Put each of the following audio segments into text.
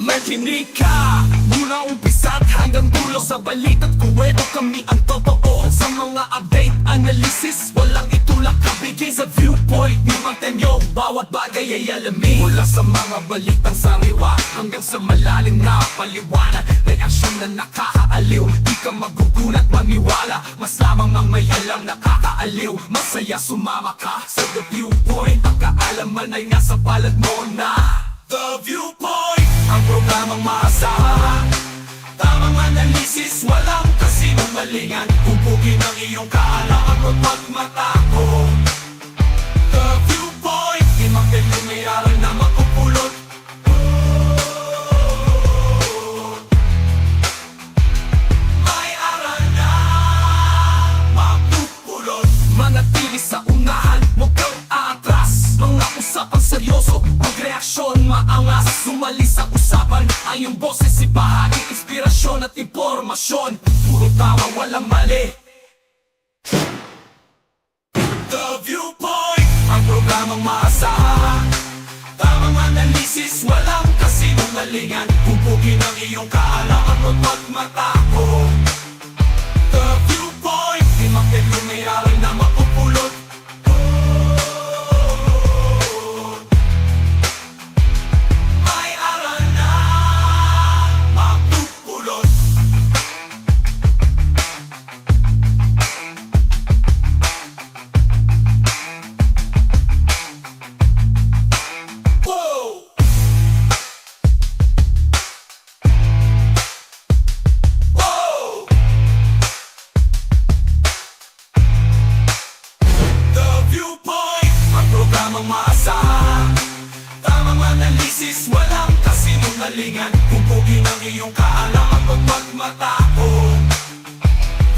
Makinig ka mula umpisa't hanggang dulo. Sa balita't kuwento kami ang totoo. Sa mga update, analysis, walang itulak kabigay sa viewpoint ni Mantenyo. Bawat bagay ay alamin, mula sa mga balitang sariwa hanggang sa malalim na paliwanag. Reaksyon na nakakaaliw, di ka magugulat maniwala. Mas lamang ang may alam nakakaaliw. Masaya sumama ka sa The Viewpoint. Ang kaalaman ay nasa palad mo na The Viewpoint, ang programang maasahan. Tamang analisis, walang kasinungalingan. Pupugin ang iyong kaalaman at pagmatako. The Viewpoint, imang may aral na makupulot. May aral na makupulot. Manatili sa unahan, huwag kang aatras. Mga usapang seryoso, magreaksyon maangas. Sumali sa usapan, ang iyong boses ibahagi. Inspirasyon at impormasyon, puro tama walang mali. The Viewpoint, ang programang maasahan. Tamang analisis, walang kasinungalingan. Pupugin ang iyong kaalaman at pagmatako. The Viewpoint, imang may aral na makupulot. May aral na makupulot. Whoa! Whoa! The Viewpoint, ang programang maasahan. Tamang analisis, walang kasinungalingan. Pupugin ang iyong kaalaman at pagmatako.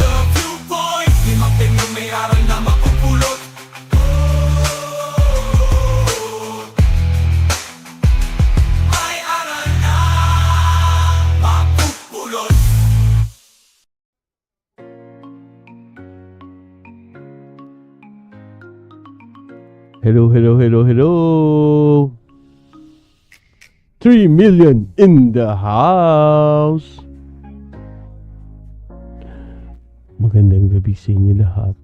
The Viewpoint, limang may aral na makupulot. May aral na makupulot. Hello, hello, hello, hello. 3 million in the house. Magandang gabi sa inyo lahat.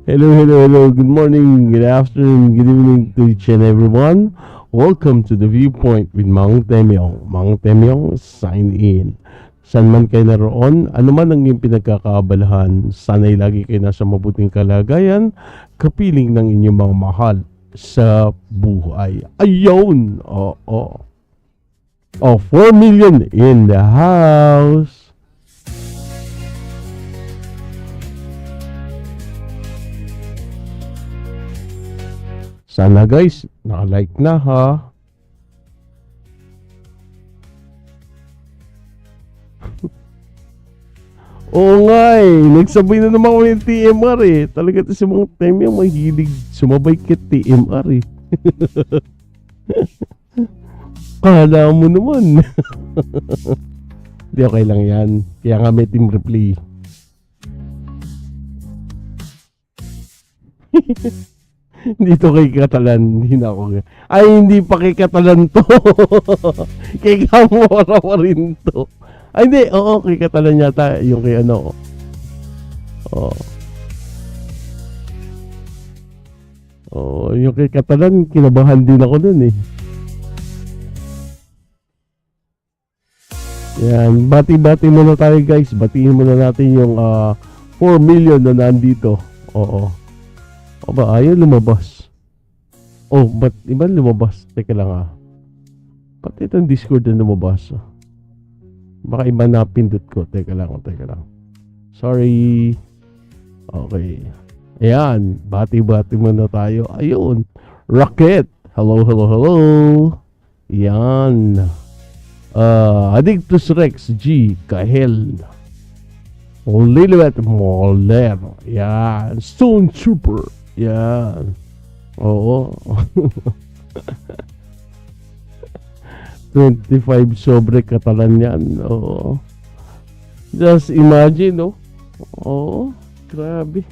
Hello, hello, hello. Good morning, good afternoon, good evening to each and everyone. Welcome to The Viewpoint with Mang Temyong. Mang Temyong, sign in. San man kayo naroon, anuman ang iyong pinagkakaabalahan, sana'y lagi kayo nasa mabuting kalagayan, kapiling ng inyong mga mahal sa buhay. Ayun! Oo. 4 million in the house. Sana guys, naka-like na ha. Oo nga nagsabay na naman kami ng TMR Talaga ito si mga time yung mahilig sumabay kay TMR Kala mo naman. Hindi, okay lang yan. Kaya nga may team replay. Dito kay Katalan. Hindi na ako. Ay, hindi pa kay Katalan to. Kay Gamora pa rin to. Ay, hindi. Oo, kay Katalan yata. Yung kay ano. Oo. Oo, yung kay Katalan, kinabahan din ako dun Yan. Bati-bati muna tayo guys. Batiin muna natin yung 4 million na nandito. Oo. O ba, ayaw lumabas. Oh, ba't iba lumabas? Teka lang Pati itong Discord na lumabas Baka iba na pindot ko. Teka lang. Sorry. Okay. Ayan. Bati-bati muna tayo. Ayun. Rocket. Hello, hello, hello. Ayan. Addictus Rex G. Kahel. Lilibet Moller. Ayan. Stone Trooper. Ayan. Oo. 25 sobre Katalan yan. Oo. Just imagine, no? Oo. Grabe.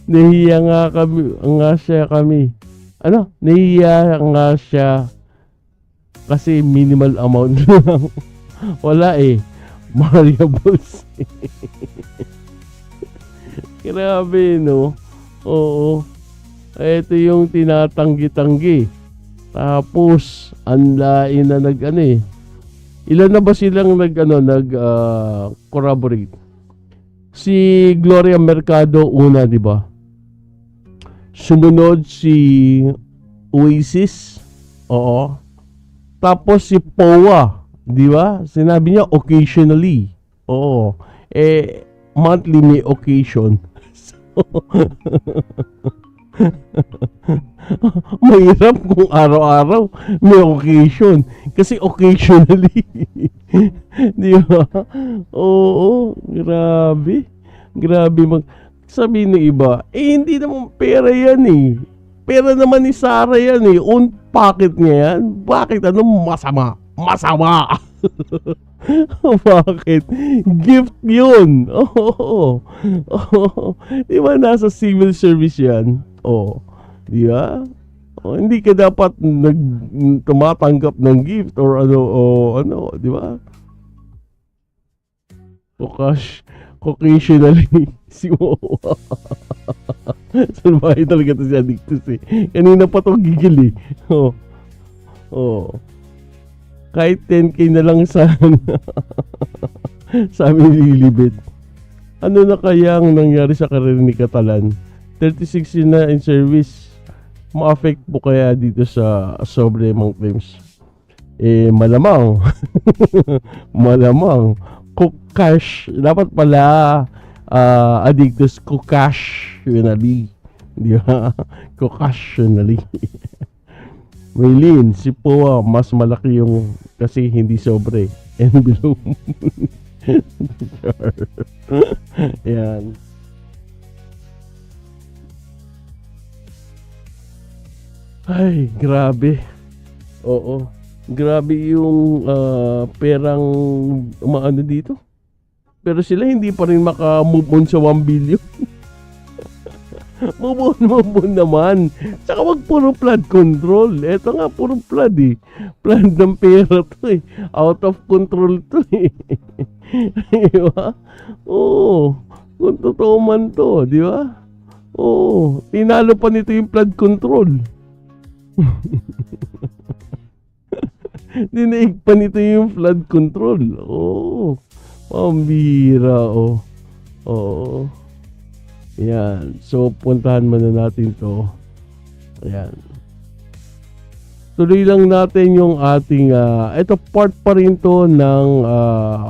Nahiya nga siya kami. Ano? Nahiya nga siya kasi minimal amount lang. Wala eh. Variables. Grabe, no? Oo. Ito yung tinatanggi-tanggi. Tapos, anlain na nag-ano eh. Ilan na ba silang corroborate? Si Gloria Mercado una, di ba? Sumunod si Oasis. Oo. Tapos si Powa, di ba? Sinabi niya occasionally. Oo. Monthly may occasion. So, mahirap kung araw-araw may occasion. Kasi occasionally. Di ba? Oo. Grabe. Grabe sabi ng iba, hindi naman pera yan eh. Pera naman ni Sarah yan eh. Own pocket niya yan. Bakit? Ano masama? Masama! Bakit? Gift yun. Oo. Di ba nasa civil service yan? Oo. Di ba? Hindi ka dapat tumatanggap ng gift or ano, di ba? Occasionally si Moa. Salbahe talaga ito si Addictus eh. Kanina pa itong gigil eh. Kahit 10K na lang sa sa amin lilibid. Ano na kaya ang nangyari sa karir ni Catalan? 36 yun na in service. Ma-affect po kaya dito sa Supremang claims? Malamang. Malamang. Kukash. Dapat pala Addictus Kukash-tionally. Di ba? Kukash-tionally. Maylin, si Poa, mas malaki yung kasi hindi sobre. Envelope. Yan. Ay, grabe. Oo. Grabe yung perang umaano dito. Pero sila hindi pa rin maka-move on sa 1 billion. move on naman. Tsaka wag puro flood control. Eto nga, puro flood eh. Flood ng pera to eh. Out of control to eh. Diba? Oo. Kung totoo man to, di ba? Oo. Tinalo pa nito yung flood control. Dinaig pa nito yung flood control. Oo. Pambira, oh. Oo. Yan. So, puntahan muna natin to. Ayan. Tuloy lang natin yung ating, ito part pa rin to ng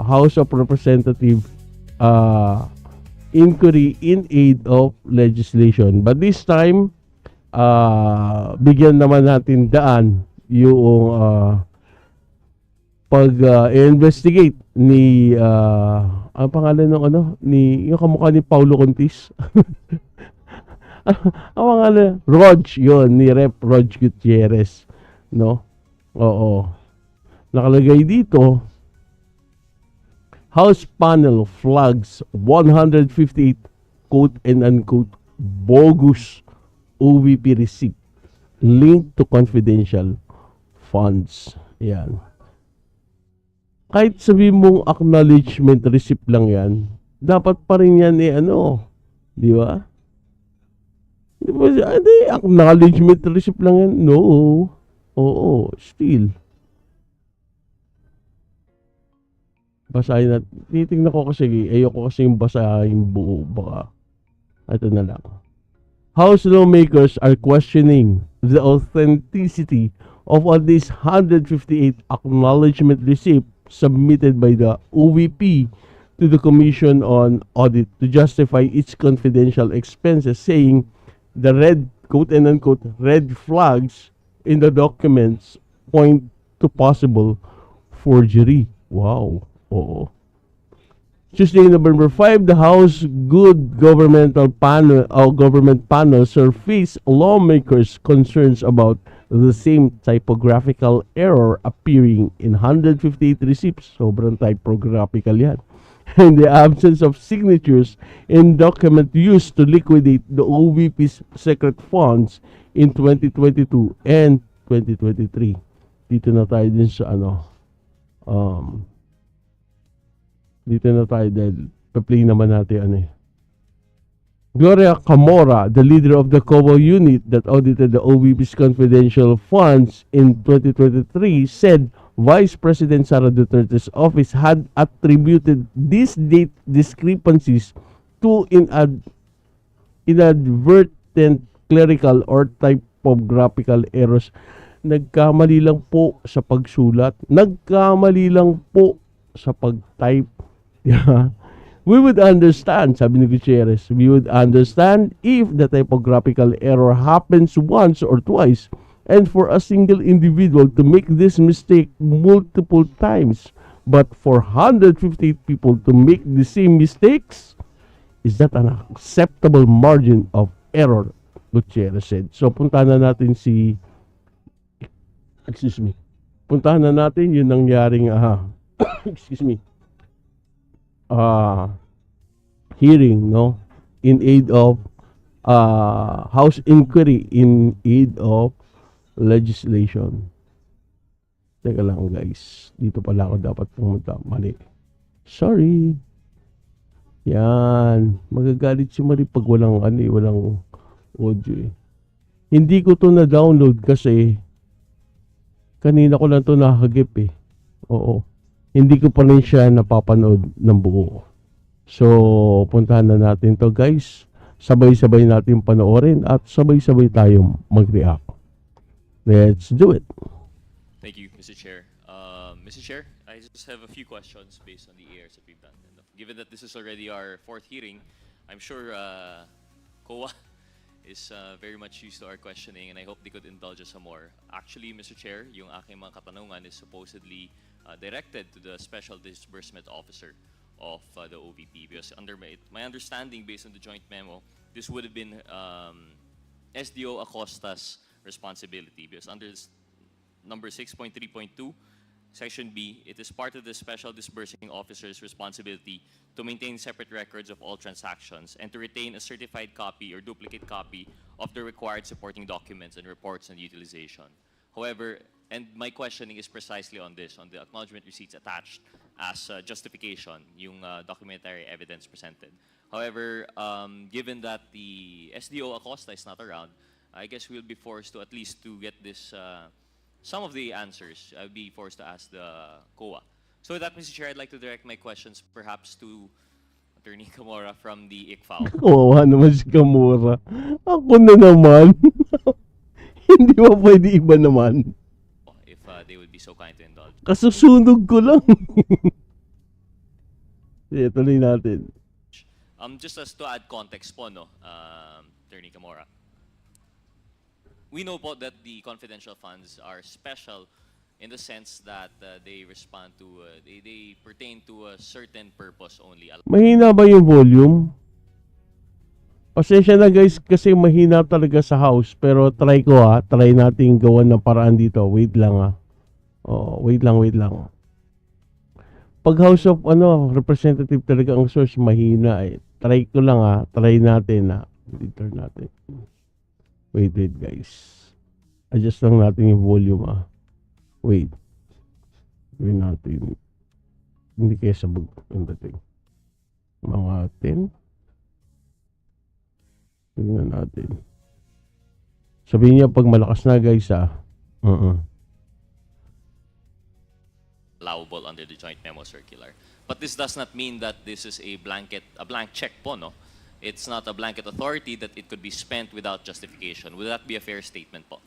House of Representatives inquiry in aid of legislation. But this time, bigyan naman natin daan yung pag-investigate ni ang pangalan ng ni yung kamukha ni Paulo Contis. Ang pangalan yun ni Rep. Rog Gutierrez, no? Oo. Nakalagay dito, House panel flags 158 quote and unquote bogus OVP receipt linked to confidential funds. Yan. Kahit sabi mong acknowledgement receipt lang yan, dapat pa rin yan di ba? Hindi, acknowledgement receipt lang yan. No. Oo, still. Basahin natin. Titignan ko kasi, ayoko kasi yung basahin buo. Baka, ito na lang. House lawmakers are questioning the authenticity of at least 158 acknowledgement receipts submitted by the OVP to the Commission on Audit to justify its confidential expenses, saying the red, quote and unquote, red flags in the documents point to possible forgery. Wow. Oo. Tuesday, November 5, the House Good Governmental Panel Government Panel surfaced lawmakers' concerns about the same typographical error appearing in 158 receipts. Sobrang typographical yan. in the absence of signatures in document used to liquidate the OVP's secret funds in 2022 and 2023. Dito na tayo din sa dito na tayo dahil pa-play naman natin Gloria Camora, the leader of the COBO unit that audited the OVP's confidential funds in 2023, said Vice President Sara Duterte's office had attributed these date discrepancies to inadvertent clerical or typographical errors. Nagkamali lang po sa pagsulat. Nagkamali lang po sa pag-type. Yeah. We would understand, sabi ni Gutierrez, we would understand if the typographical error happens once or twice, and for a single individual to make this mistake multiple times. But for 150 people to make the same mistakes, is that an acceptable margin of error? Gutierrez said. So, puntahan na natin puntahan na natin yung nangyaring, hearing, no? In aid of, House inquiry in aid of legislation. Teka lang guys. Dito pala ako dapat pumunta. Mali. Sorry. Yan. Magagalit si Marie pag walang walang audio eh. Hindi ko to na-download kasi kanina ko lang to nakagip eh. Oo. Hindi ko pa rin siya napapanood ng buo. So, puntahan na natin to guys. Sabay-sabay natin panoorin at sabay-sabay tayong mag-react. Let's do it. Thank you, Mr. Chair. Mr. Chair, I just have a few questions based on the airs that we've done. And given that this is already our fourth hearing, I'm sure COA is very much used to our questioning, and I hope they could indulge us some more. Actually, Mr. Chair, yung aking mga katanungan is supposedly directed to the Special Disbursement Officer of the OVP, because under my understanding, based on the joint memo, this would have been SDO Acosta's responsibility, because under number 6.3.2, Section B, it is part of the Special Disbursing Officer's responsibility to maintain separate records of all transactions and to retain a certified copy or duplicate copy of the required supporting documents and reports on utilization. However, and my questioning is precisely on this, on the acknowledgement receipts attached as justification, yung documentary evidence presented. However, given that the SDO Acosta is not around, I guess we'll be forced to at least to get this, some of the answers, I'll be forced to ask the COA. So with that, Mr. Chair, I'd like to direct my questions perhaps to Attorney Camora from the ICFAO. Kawawa naman si Camora. Ako na naman. Hindi ba pwede iba naman? If they would be so kind to indulge. Kasusunog ko lang. Sige, tuloy natin. Just as to add context po, no, Attorney Camora. We know po that the confidential funds are special in the sense that they respond to, they pertain to a certain purpose only. Mahina ba yung volume? Pasensya na guys kasi mahina talaga sa house. Pero try ko try natin gawan ng paraan dito. Wait lang Oh, wait lang. Pag House of representative talaga ang source, mahina eh. Try ko lang try natin Editor natin. Wait guys. Adjust lang natin yung volume Wait. Gawin natin. Hindi kaya sabog yung dating. Mga 10. Tingnan natin. Sabihin niya pag malakas na guys Allowable under the joint memo circular. But this does not mean that this is a blank check po, no? It's not a blanket authority that it could be spent without justification. Would that be a fair statement po?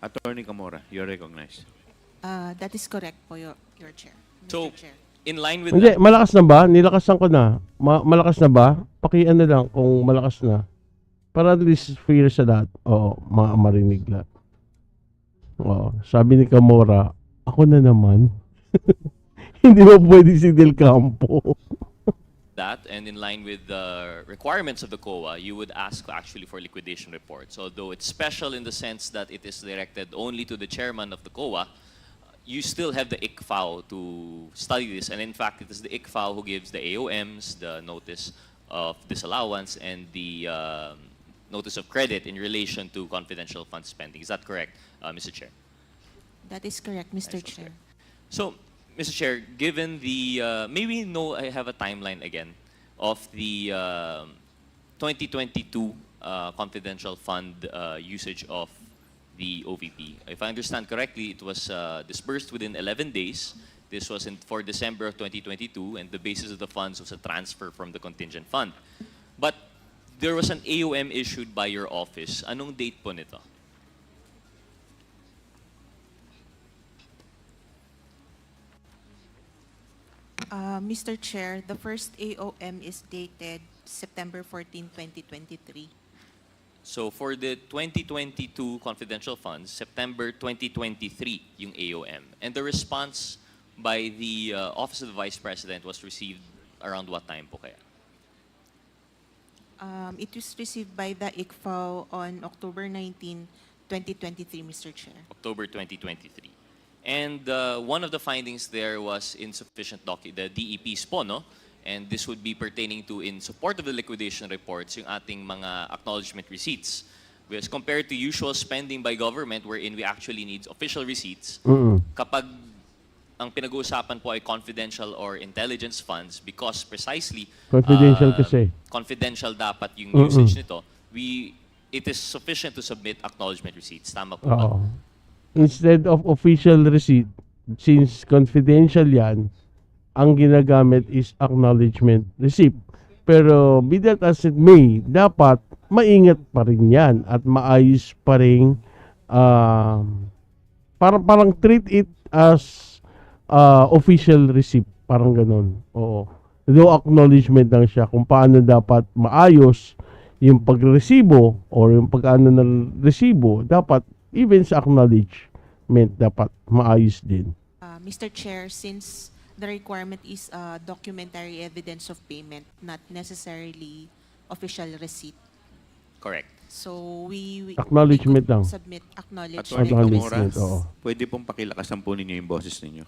Attorney Camora, you're recognized. That is correct po, your chair. Mr. So, Chair. in line with Hindi, that, malakas na ba? Nilakasan ko na. Malakas na ba? Pakian na lang kung malakas na. Para at least fair sa lahat. Oo, marinig lahat. Oo, sabi ni Camora, ako na naman. Hindi ba pwede si Del Campo? that, and in line with the requirements of the COA, you would ask actually for liquidation reports. Although it's special in the sense that it is directed only to the chairman of the COA, you still have the ICFAO to study this, and in fact, it is the ICFAO who gives the AOMs the notice of disallowance and the notice of credit in relation to confidential fund spending. Is that correct, Mr. Chair? That is correct, Mr. Nice, Chair. So, Mr. Chair, given the, maybe no, I have a timeline again of the 2022 confidential fund usage of the OVP. If I understand correctly, it was disbursed within 11 days. This was for December of 2022, and the basis of the funds was a transfer from the contingent fund. But there was an AOM issued by your office. Anong date po nito? Mr. Chair, the first AOM is dated September 14, 2023. So for the 2022 confidential funds, September 2023 yung AOM. And the response by the Office of the Vice President was received around what time po kaya? It was received by the ICFAO on October 19, 2023, Mr. Chair. October 2023. And one of the findings there was insufficient the DEPs po, no? And this would be pertaining to, in support of the liquidation reports, yung ating mga acknowledgement receipts. Whereas compared to usual spending by government wherein we actually need official receipts, kapag ang pinag-uusapan po ay confidential or intelligence funds, because precisely Confidential kasi. confidential dapat yung usage nito, it is sufficient to submit acknowledgement receipts. Tama po ba? Oo. Instead of official receipt, since confidential yan, ang ginagamit is acknowledgement receipt. Pero be that as it may, dapat maingat pa rin yan at maayos pa rin, parang treat it as official receipt. Parang ganun. Oo. Though acknowledgement lang siya kung paano dapat maayos yung pagresibo or yung pag-ano ng resibo, dapat even sa acknowledgement dapat maayos din. Mr. Chair, since the requirement is documentary evidence of payment, not necessarily official receipt. Correct. So we Acknowledgement could lang. submit acknowledgement Attorney Acknowledgement, receipts. oo. Pwede pong pakilakasan po ninyo yung boses ninyo.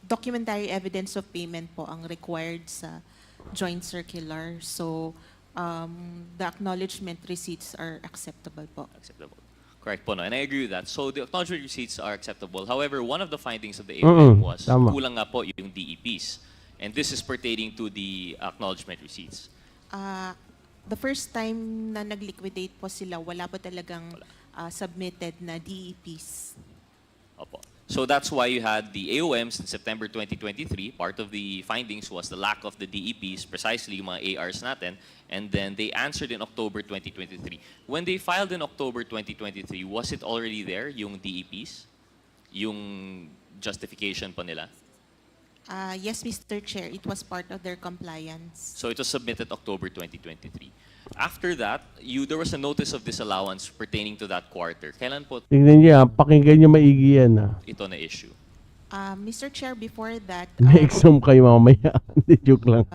Documentary evidence of payment po ang required sa joint circular. So the acknowledgement receipts are acceptable po. Acceptable. Correct po, no? And I agree with that. So the acknowledgement receipts are acceptable. However, one of the findings of the AOM was tama. kulang nga po yung DEPs. And this is pertaining to the acknowledgement receipts. The first time na nag-liquidate po sila, wala po talagang submitted na DEPs. Opo. So that's why you had the AOMs in September 2023. Part of the findings was the lack of the DEPs, precisely yung mga ARs natin. And then they answered in October 2023. When they filed in October 2023, was it already there, yung DEPs? Yung justification po nila? Yes, Mr. Chair, it was part of their compliance. So it was submitted October 2023. After that, there was a notice of disallowance pertaining to that quarter. Kailan po Tingnan niya, pakinggan niyo maigi yan. ito na issue? Mr. Chair, before that, May exam kayo mamaya. Hindi, joke lang.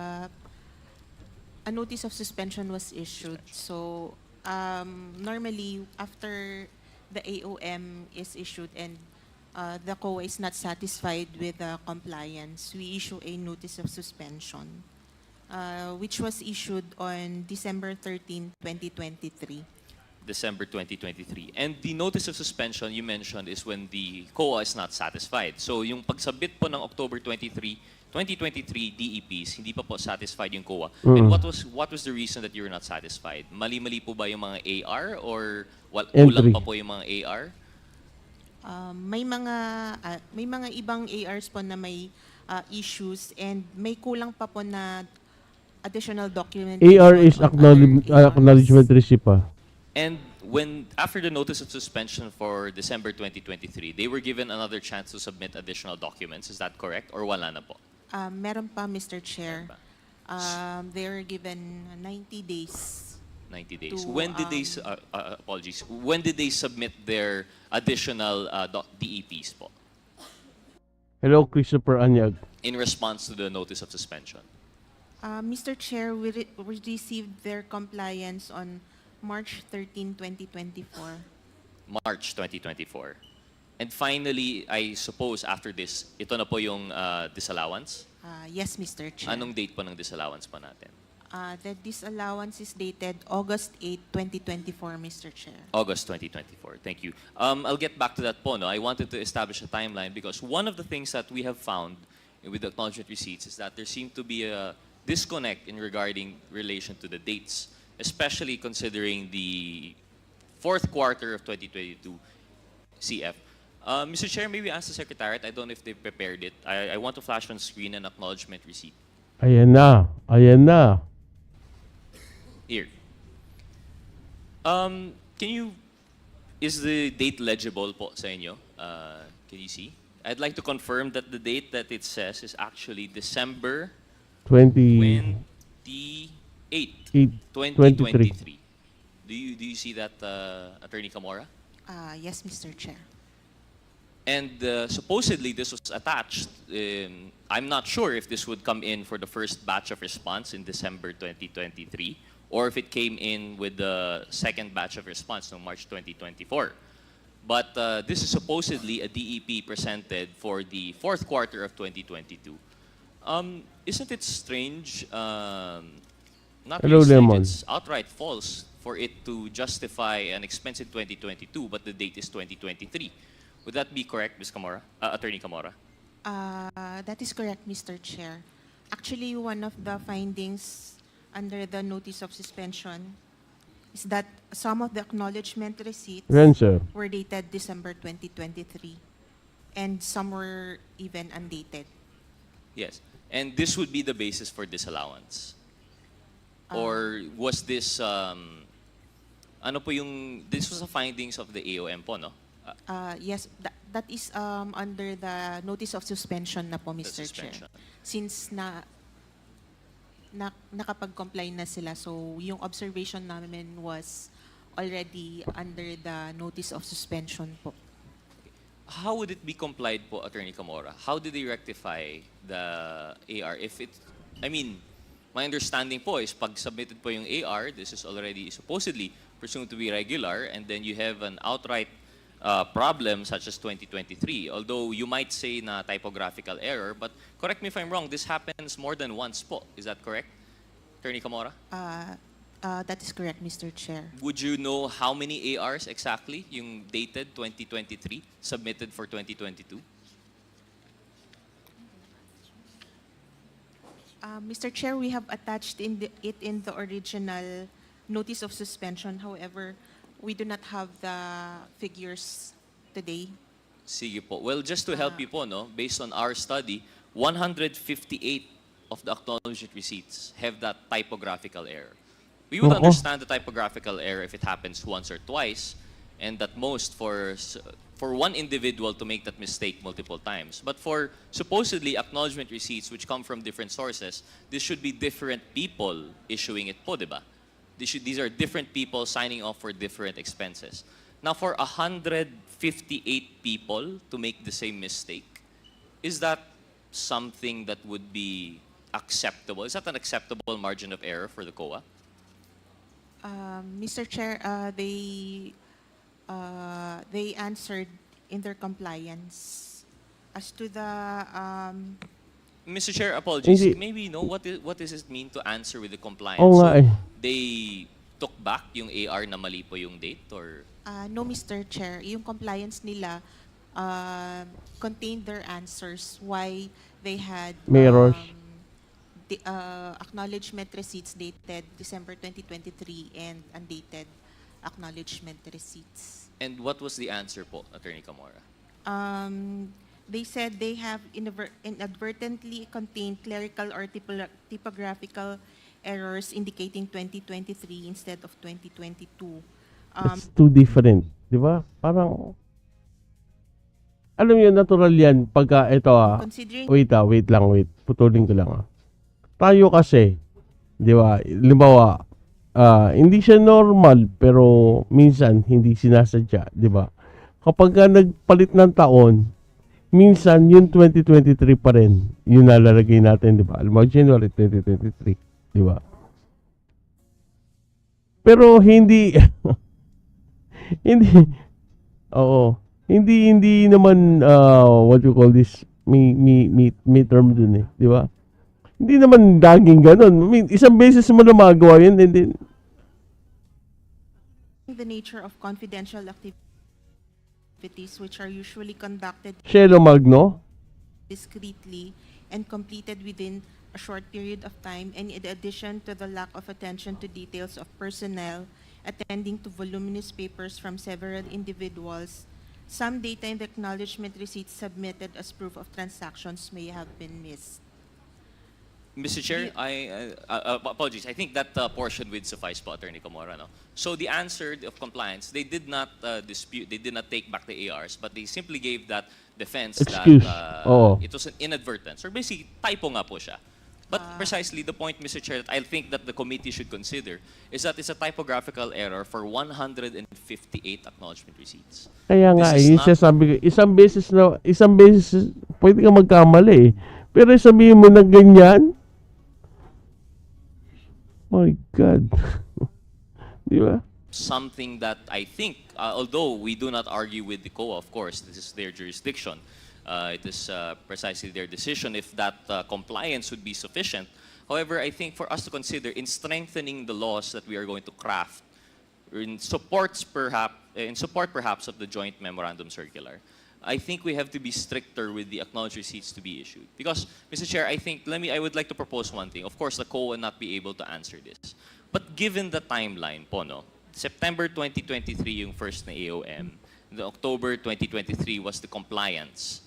a notice of suspension was issued. So normally, after the AOM is issued and the COA is not satisfied with the compliance, we issue a notice of suspension, which was issued on December 13, 2023. December 2023. And the notice of suspension you mentioned is when the COA is not satisfied. So yung pagsubmit po ng October 2023 DEPs, hindi pa po satisfied yung COA. And what was the reason that you were not satisfied? Mali-mali po ba yung mga AR or kulang pa po yung mga AR? May mga ibang ARs po na may issues and may kulang pa po na additional documentation. AR is on other acknowledgement ARs. receipt pa. And after the notice of suspension for December 2023, they were given another chance to submit additional documents. Is that correct? Or wala na po? Meron pa, Mr. Chair. Meron They were given 90 days. 90 days. To, When did they, apologies, when did they submit their additional DEPs po? Hello, Christopher Anyag. In response to the notice of suspension? Mr. Chair, we received their compliance on March 13, 2024. March 2024. And finally, I suppose after this, ito na po yung disallowance. Yes, Mr. Chair. Anong date po ng disallowance po natin? The disallowance is dated August 8, 2024, Mr. Chair. August 2024. Thank you. I'll get back to that po. No? I wanted to establish a timeline because one of the things that we have found with the acknowledgement receipts is that there seemed to be a disconnect in regarding relation to the dates, especially considering the fourth quarter of 2022 CF. Mr. Chair, maybe ask the Secretariat. I don't know if they prepared it. I want to flash on screen an acknowledgement receipt. Ayan na. Ayan na. Here. Is the date legible po sa inyo? Can you see? I'd like to confirm that the date that it says is actually December 28, 2023. Do you see that, Attorney Camora? Yes, Mr. Chair. And supposedly this was attached. I'm not sure if this would come in for the first batch of response in December 2023 or if it came in with the second batch of response in March 2024. But this is supposedly a DEP presented for the fourth quarter of 2022. Isn't it strange? Not Hello, really strange, Lemon. it's outright false for it to justify an expense in 2022, but the date is 2023. Would that be correct, Ms. Camora? Attorney Camora? That is correct, Mr. Chair. Actually, one of the findings under the notice of suspension is that some of the acknowledgement receipts Yan, sir. were dated December 2023 and some were even undated. Yes. And this would be the basis for disallowance? Or was this, this was the findings of the AOM po, no? Yes, that is under the notice of suspension na po, Mr. Chair. suspension. Since nakapag-comply na sila, so yung observation namin was already under the notice of suspension po. How would it be complied po, Attorney Camora? How did they rectify the AR? My understanding po is pag submitted po yung AR, this is already supposedly presumed to be regular, and then you have an outright problem such as 2023. Although you might say na typographical error, but correct me if I'm wrong, this happens more than once po. Is that correct, Attorney Camora? That is correct, Mr. Chair. Would you know how many ARs exactly yung dated 2023 submitted for 2022? Mr. Chair, we have attached it in the original notice of suspension. However, we do not have the figures today. Sige po. Well, just to help you po, no, based on our study, 158 of the acknowledgement receipts have that typographical error. We would understand the typographical error if it happens once or twice, and at most for one individual to make that mistake multiple times. But for supposedly acknowledgement receipts which come from different sources, this should be different people issuing it po, diba? These are different people signing off for different expenses. Now, for 158 people to make the same mistake, is that something that would be acceptable? Is that an acceptable margin of error for the COA? Mr. Chair, they answered in their compliance. As to the Mr. Chair, apologies. Hindi. Maybe what does it mean to answer with the compliance? Oo nga eh. They took back yung AR na mali po yung date, or no, Mr. Chair, yung compliance nila contained their answers why they had May errors. the acknowledgement receipts dated December 2023 and undated acknowledgement receipts. and what was the answer po, Attorney Camora? They said they have inadvertently contained clerical or typographical errors indicating 2023 instead of 2022. It's too different. Di ba? Parang, alam mo yun, natural yan. Pagka, ito Considering wait lang. Putulin ko lang Tayo kasi, di ba, limbawa, hindi siya normal, pero minsan, hindi sinasadya, di ba? Kapag nagpalit ng taon, minsan, yung 2023 pa rin, yung nalalagay natin, di ba? Alam mo, January 2023, di ba? Pero hindi hindi oo. Hindi naman what you call this may term dun eh, di ba? Hindi naman daging ganun. I mean, isang beses mo na magawa yun and then The nature of confidential activities which are usually conducted Shelo Magno. discreetly and completed within a short period of time, and in addition to the lack of attention to details of personnel attending to voluminous papers from several individuals, some data in the acknowledgement receipts submitted as proof of transactions may have been missed. Mr. Chair, apologies. I think that portion would suffice po, Attorney Camora. No? So the answer of compliance, they did not dispute, they did not take back the ARs, but they simply gave that defense Excuse. that Oo. it was an inadvertence, or basically typo nga po siya. But precisely the point, Mr. Chair, that I think that the committee should consider is that it's a typographical error for 158 acknowledgement receipts. Kaya nga, This is yun not- siya sabi ko, isang beses, pwede ka magkamali eh. Pero sabihin mo na ganyan, my God. Di ba? Something that I think, although we do not argue with the COA, of course, this is their jurisdiction. It is precisely their decision if that compliance would be sufficient. However, I think for us to consider in strengthening the laws that we are going to craft, in support perhaps of the joint memorandum circular, I think we have to be stricter with the acknowledged receipts to be issued. Because, Mr. Chair, I would like to propose one thing. Of course, the COA will not be able to answer this. But given the timeline po, no, September 2023 yung first na AOM, the October 2023 was the compliance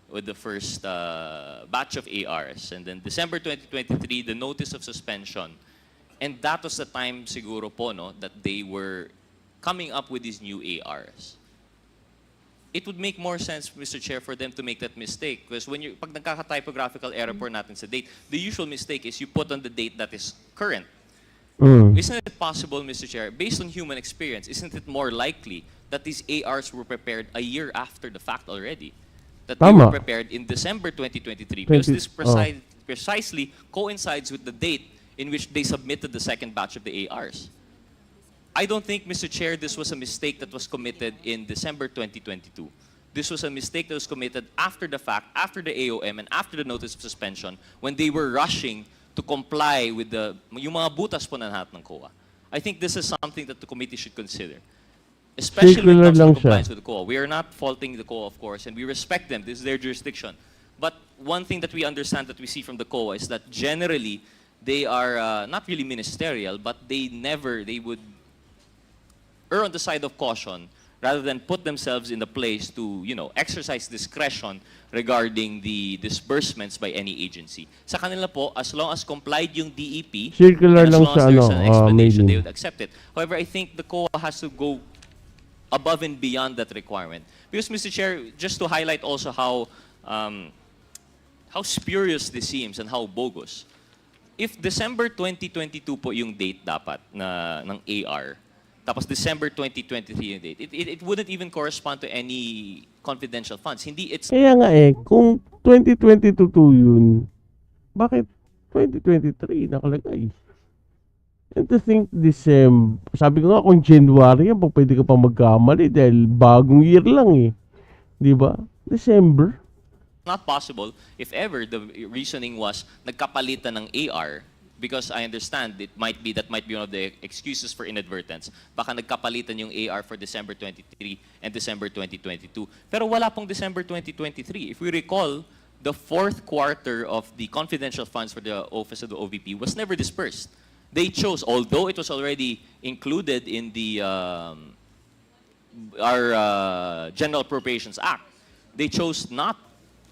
with the first batch of ARs, and then December 2023, the notice of suspension. And that was the time siguro po, no, that they were coming up with these new ARs. It would make more sense, Mr. Chair, for them to make that mistake. Because pag nagkaka-typographical error po natin sa date, the usual mistake is you put on the date that is current. Isn't it possible, Mr. Chair, based on human experience, isn't it more likely that these ARs were prepared a year after the fact already? That they Tama. were prepared in December 2023, because this precisely coincides with the date in which they submitted the second batch of the ARs. I don't think, Mr. Chair, this was a mistake that was committed in December 2022. This was a mistake that was committed after the fact, after the AOM, and after the notice of suspension, when they were rushing to comply with yung mga butas po na lahat ng COA. I think this is something that the committee should consider. Especially when it comes to lang compliance siya. with the COA. We are not faulting the COA, of course, and we respect them. This is their jurisdiction. But one thing that we understand, that we see from the COA, is that generally, they are not really ministerial, but they would err on the side of caution rather than put themselves in the place to, exercise discretion regarding the disbursements by any agency. Sa kanila po, as long as complied yung DEP, Circular and as lang long as sa there's an explanation, they mailing. would accept it. However, I think the COA has to go above and beyond that requirement. Because, Mr. Chair, just to highlight also how spurious this seems and how bogus. If December 2022 po yung date dapat ng AR, tapos December 2023 yung date, it wouldn't even correspond to any confidential funds. Hindi, it's Kaya nga kung 2022 yun, bakit 2023 nakalagay? And to think December, sabi ko nga kung January yan, pwede ka pa magkamali dahil bagong year lang Di ba? December. not possible if ever the reasoning was nagkapalitan ng AR, because I understand that might be one of the excuses for inadvertence. Baka nagkapalitan yung AR for December 23 and December 2022. Pero wala pong December 2023. If we recall, the fourth quarter of the confidential funds for the Office of the OVP was never dispersed. They chose, although it was already included in the our General Appropriations Act, they chose not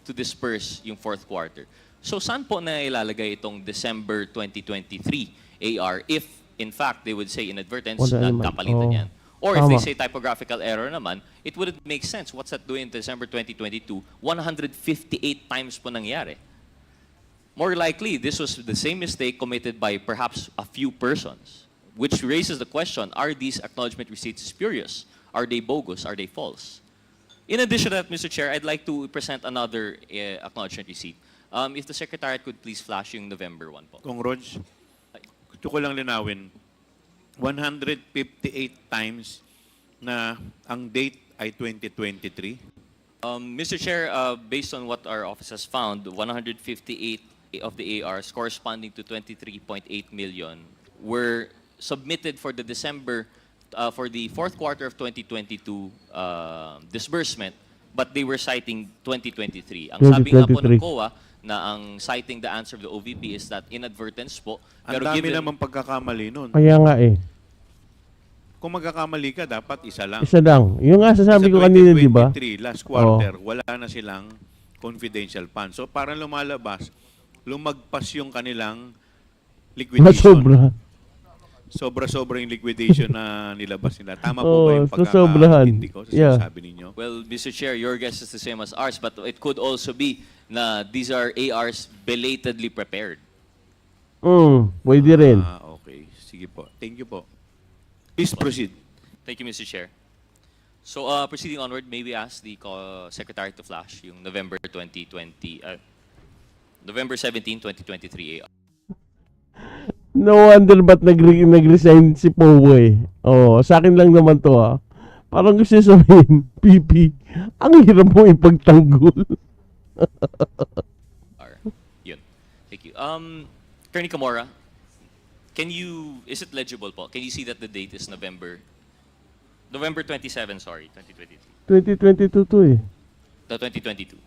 to disperse yung fourth quarter. So saan po na ilalagay itong December 2023 AR if, in fact, they would say inadvertence, Wala naman. kapalitan yan? Or if Tama. they say typographical error naman, it wouldn't make sense. What's that doing in December 2022? 158 times po nangyari. More likely, this was the same mistake committed by perhaps a few persons, which raises the question, are these acknowledgement receipts spurious? Are they bogus? Are they false? In addition to that, Mr. Chair, I'd like to present another acknowledgement receipt. If the Secretariat could please flash yung November 1 po. Kung Rog, gusto ko lang linawin, 158 times na ang date ay 2023. Mr. Chair, based on what our office has found, 158 of the ARs corresponding to 23.8 million were submitted for the for the fourth quarter of 2022 disbursement, but they were citing 2023. Ang sabi nga po ng 2023. COA na ang citing the answer of the OVP is that inadvertence po. Ang dami naman pagkakamali nun. Kaya nga eh. Kung magkakamali ka, dapat isa lang. Isa lang. Yung nga sasabi ko kanina, di ba? 2023, last quarter, wala na silang confidential fund. So parang lumalabas, lumagpas yung kanilang liquidation. Nasobra. Sobra-sobra yung liquidation na nilabas nila. Tama po Oo, ba yung nasobrahan. pagkakaintindi ko sa Yeah. sinasabi ninyo? Well, Mr. Chair, your guess is the same as ours, but it could also be na these are ARs belatedly prepared. Pwede rin. Okay. Sige po. Thank you po. Please proceed. Thank you, Mr. Chair. So, proceeding onward, may we ask the Secretary to flash yung November 17, 2023 AR. No wonder ba't nag-resign si Powo eh. Oo, sa akin lang naman to ah. Parang gusto sabihin, PP, ang hirap mo ipagtanggol. Yun. Thank you. Attorney Camora, is it legible po? Can you see that the date is November 27, sorry, 2023. 2022 to eh. The 2022.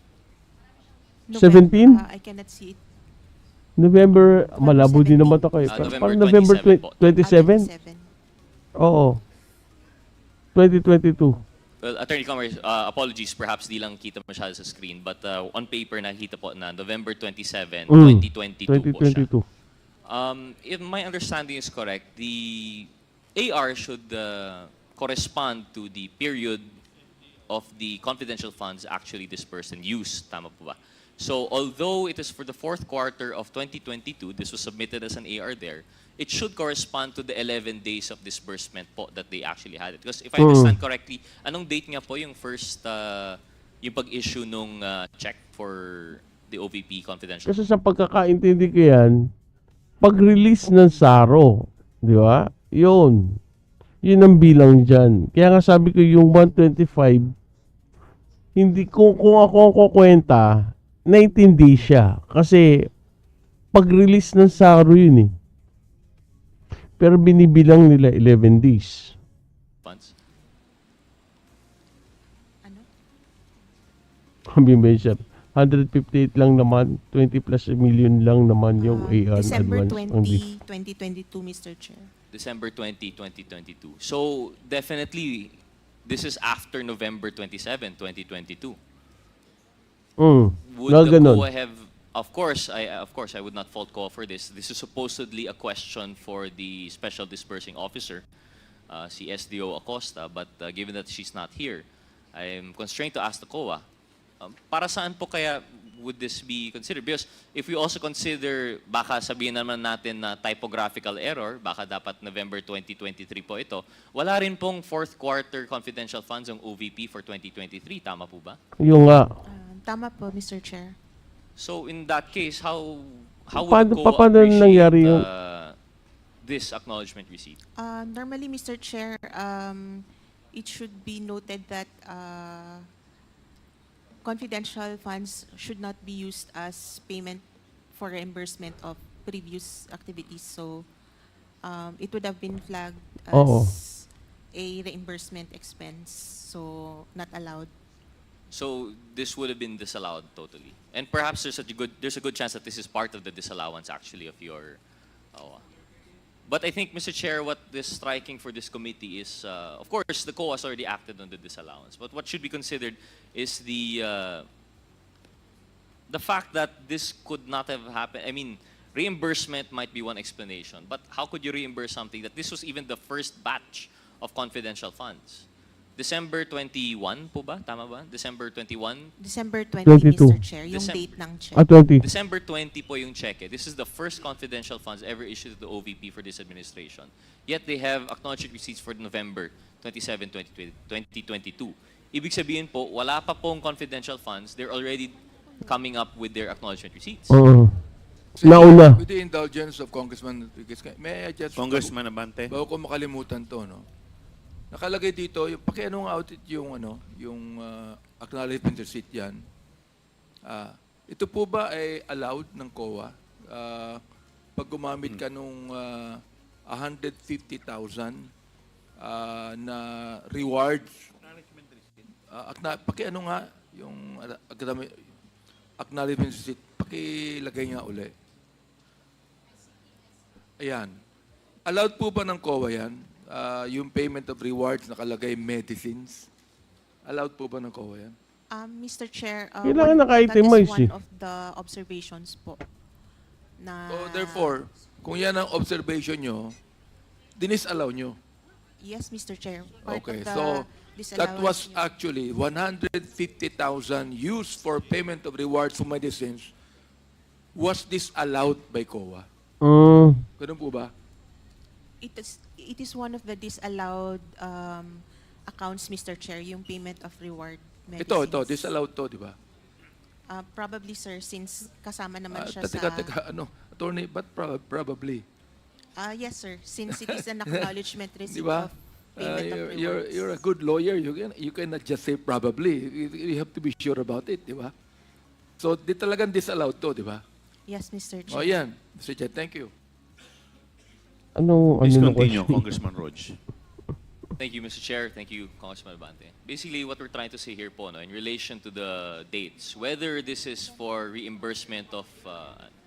17? I cannot see it. November, malabo din naman to kayo. Parang November 27? 27. Oo. 2022. Well, Attorney Camora, apologies, perhaps di lang kita masyado sa screen, but on paper nakita po na November 27, 2022 po siya. 2022. If my understanding is correct, the AR should correspond to the period of the confidential funds actually dispersed and used. Tama po ba? So, although it is for the fourth quarter of 2022, this was submitted as an AR there, it should correspond to the 11 days of disbursement po that they actually had it. Because if I understand correctly, anong date nga po yung first, yung pag-issue nung check for the OVP confidential? Kasi sa pagkakaintindi ko yan, pag-release ng SARO, di ba? Yun ang bilang dyan. Kaya nga sabi ko yung 125, hindi kung ako ang kukwenta, naintindi siya. Kasi pag-release ng SARO yun eh. Pero binibilang nila 11 days. Funds? Ano? Kami mention, 158 lang naman, 20 plus million lang naman yung AR December advance. 20, 2022, Mr. Chair. December 20, 2022. So, definitely, this is after November 27, 2022. Would the ganun. COA have, of course, I would not fault COA for this. This is supposedly a question for the Special Disbursing Officer, si SDO Acosta, but given that she's not here, I'm constrained to ask the COA, para saan po kaya would this be considered? Because if we also consider, baka sabihin naman natin na typographical error, baka dapat November 2023 po ito, wala rin pong fourth quarter confidential funds ang OVP for 2023, tama po ba? Yung nga. Tama po, Mr. Chair. So in that case, how Paano- would the COA paano nangyari yung- this acknowledgement receipt? Normally, Mr. Chair, it should be noted that confidential funds should not be used as payment for reimbursement of previous activities. So, it would have been flagged as Oo. a reimbursement expense. So, not allowed. So this would have been disallowed totally, and perhaps there's a good chance that this is part of the disallowance actually of your. But I think, Mr. Chair, what is striking for this committee is, of course, the COA has already acted on the disallowance. But what should be considered is the fact that this could not have happened. I mean, reimbursement might be one explanation, but how could you reimburse something that this was even the first batch of confidential funds? December 21 po ba? Tama ba? December 21? December 20, 22. Mr. Chair, yung date ng check. 20. December 20 po yung cheque. This is the first confidential funds ever issued to the OVP for this administration. Yet they have acknowledged receipts for November 27, 2022. Ibig sabihin po, wala pa pong confidential funds. They're already coming up with their acknowledgement receipts. Oo. nauna. With the indulgence of Congressman Rodriguez, may I just... Congressman Abante. Bago ko makalimutan to, no? Nakalagay dito, yung, pakianong audit yung, acknowledgement receipt yan. Ito po ba ay allowed ng COA? Pag gumamit ka nung 150,000 na rewards, pakiano nga yung acknowledgement receipt, pakilagay nga uli. Ayan. Allowed po ba ng COA yan? Yung payment of rewards nakalagay medicines? Allowed po ba ng COA yan? Mr. Chair, Kailangan that naka-itemize is one eh. of the observations po. Na, So therefore, kung yan ang observation nyo, dinisallow nyo. yes, Mr. Chair. Part Okay, of the so that disallowance was niya. actually 150,000 used for payment of rewards for medicines was disallowed by COA. Ganun po ba? It is one of the disallowed accounts, Mr. Chair, yung payment of reward medicines. Ito, disallowed to, di ba? Probably, sir, since kasama naman siya Teka, attorney, but probably. Yes, sir. Since it is an acknowledgement Di receipt ba? of payment of rewards. You're a good lawyer. You cannot just say probably. You have to be sure about it, di ba? So, di talagang disallowed to, di ba? Yes, Mr. Chair. O yan, Mr. Chair, thank you. Ano Please na continue, question? Congressman Rog. Thank you, Mr. Chair. Thank you, Congressman Abante. Basically, what we're trying to say here po, no, in relation to the dates, whether this is for reimbursement of,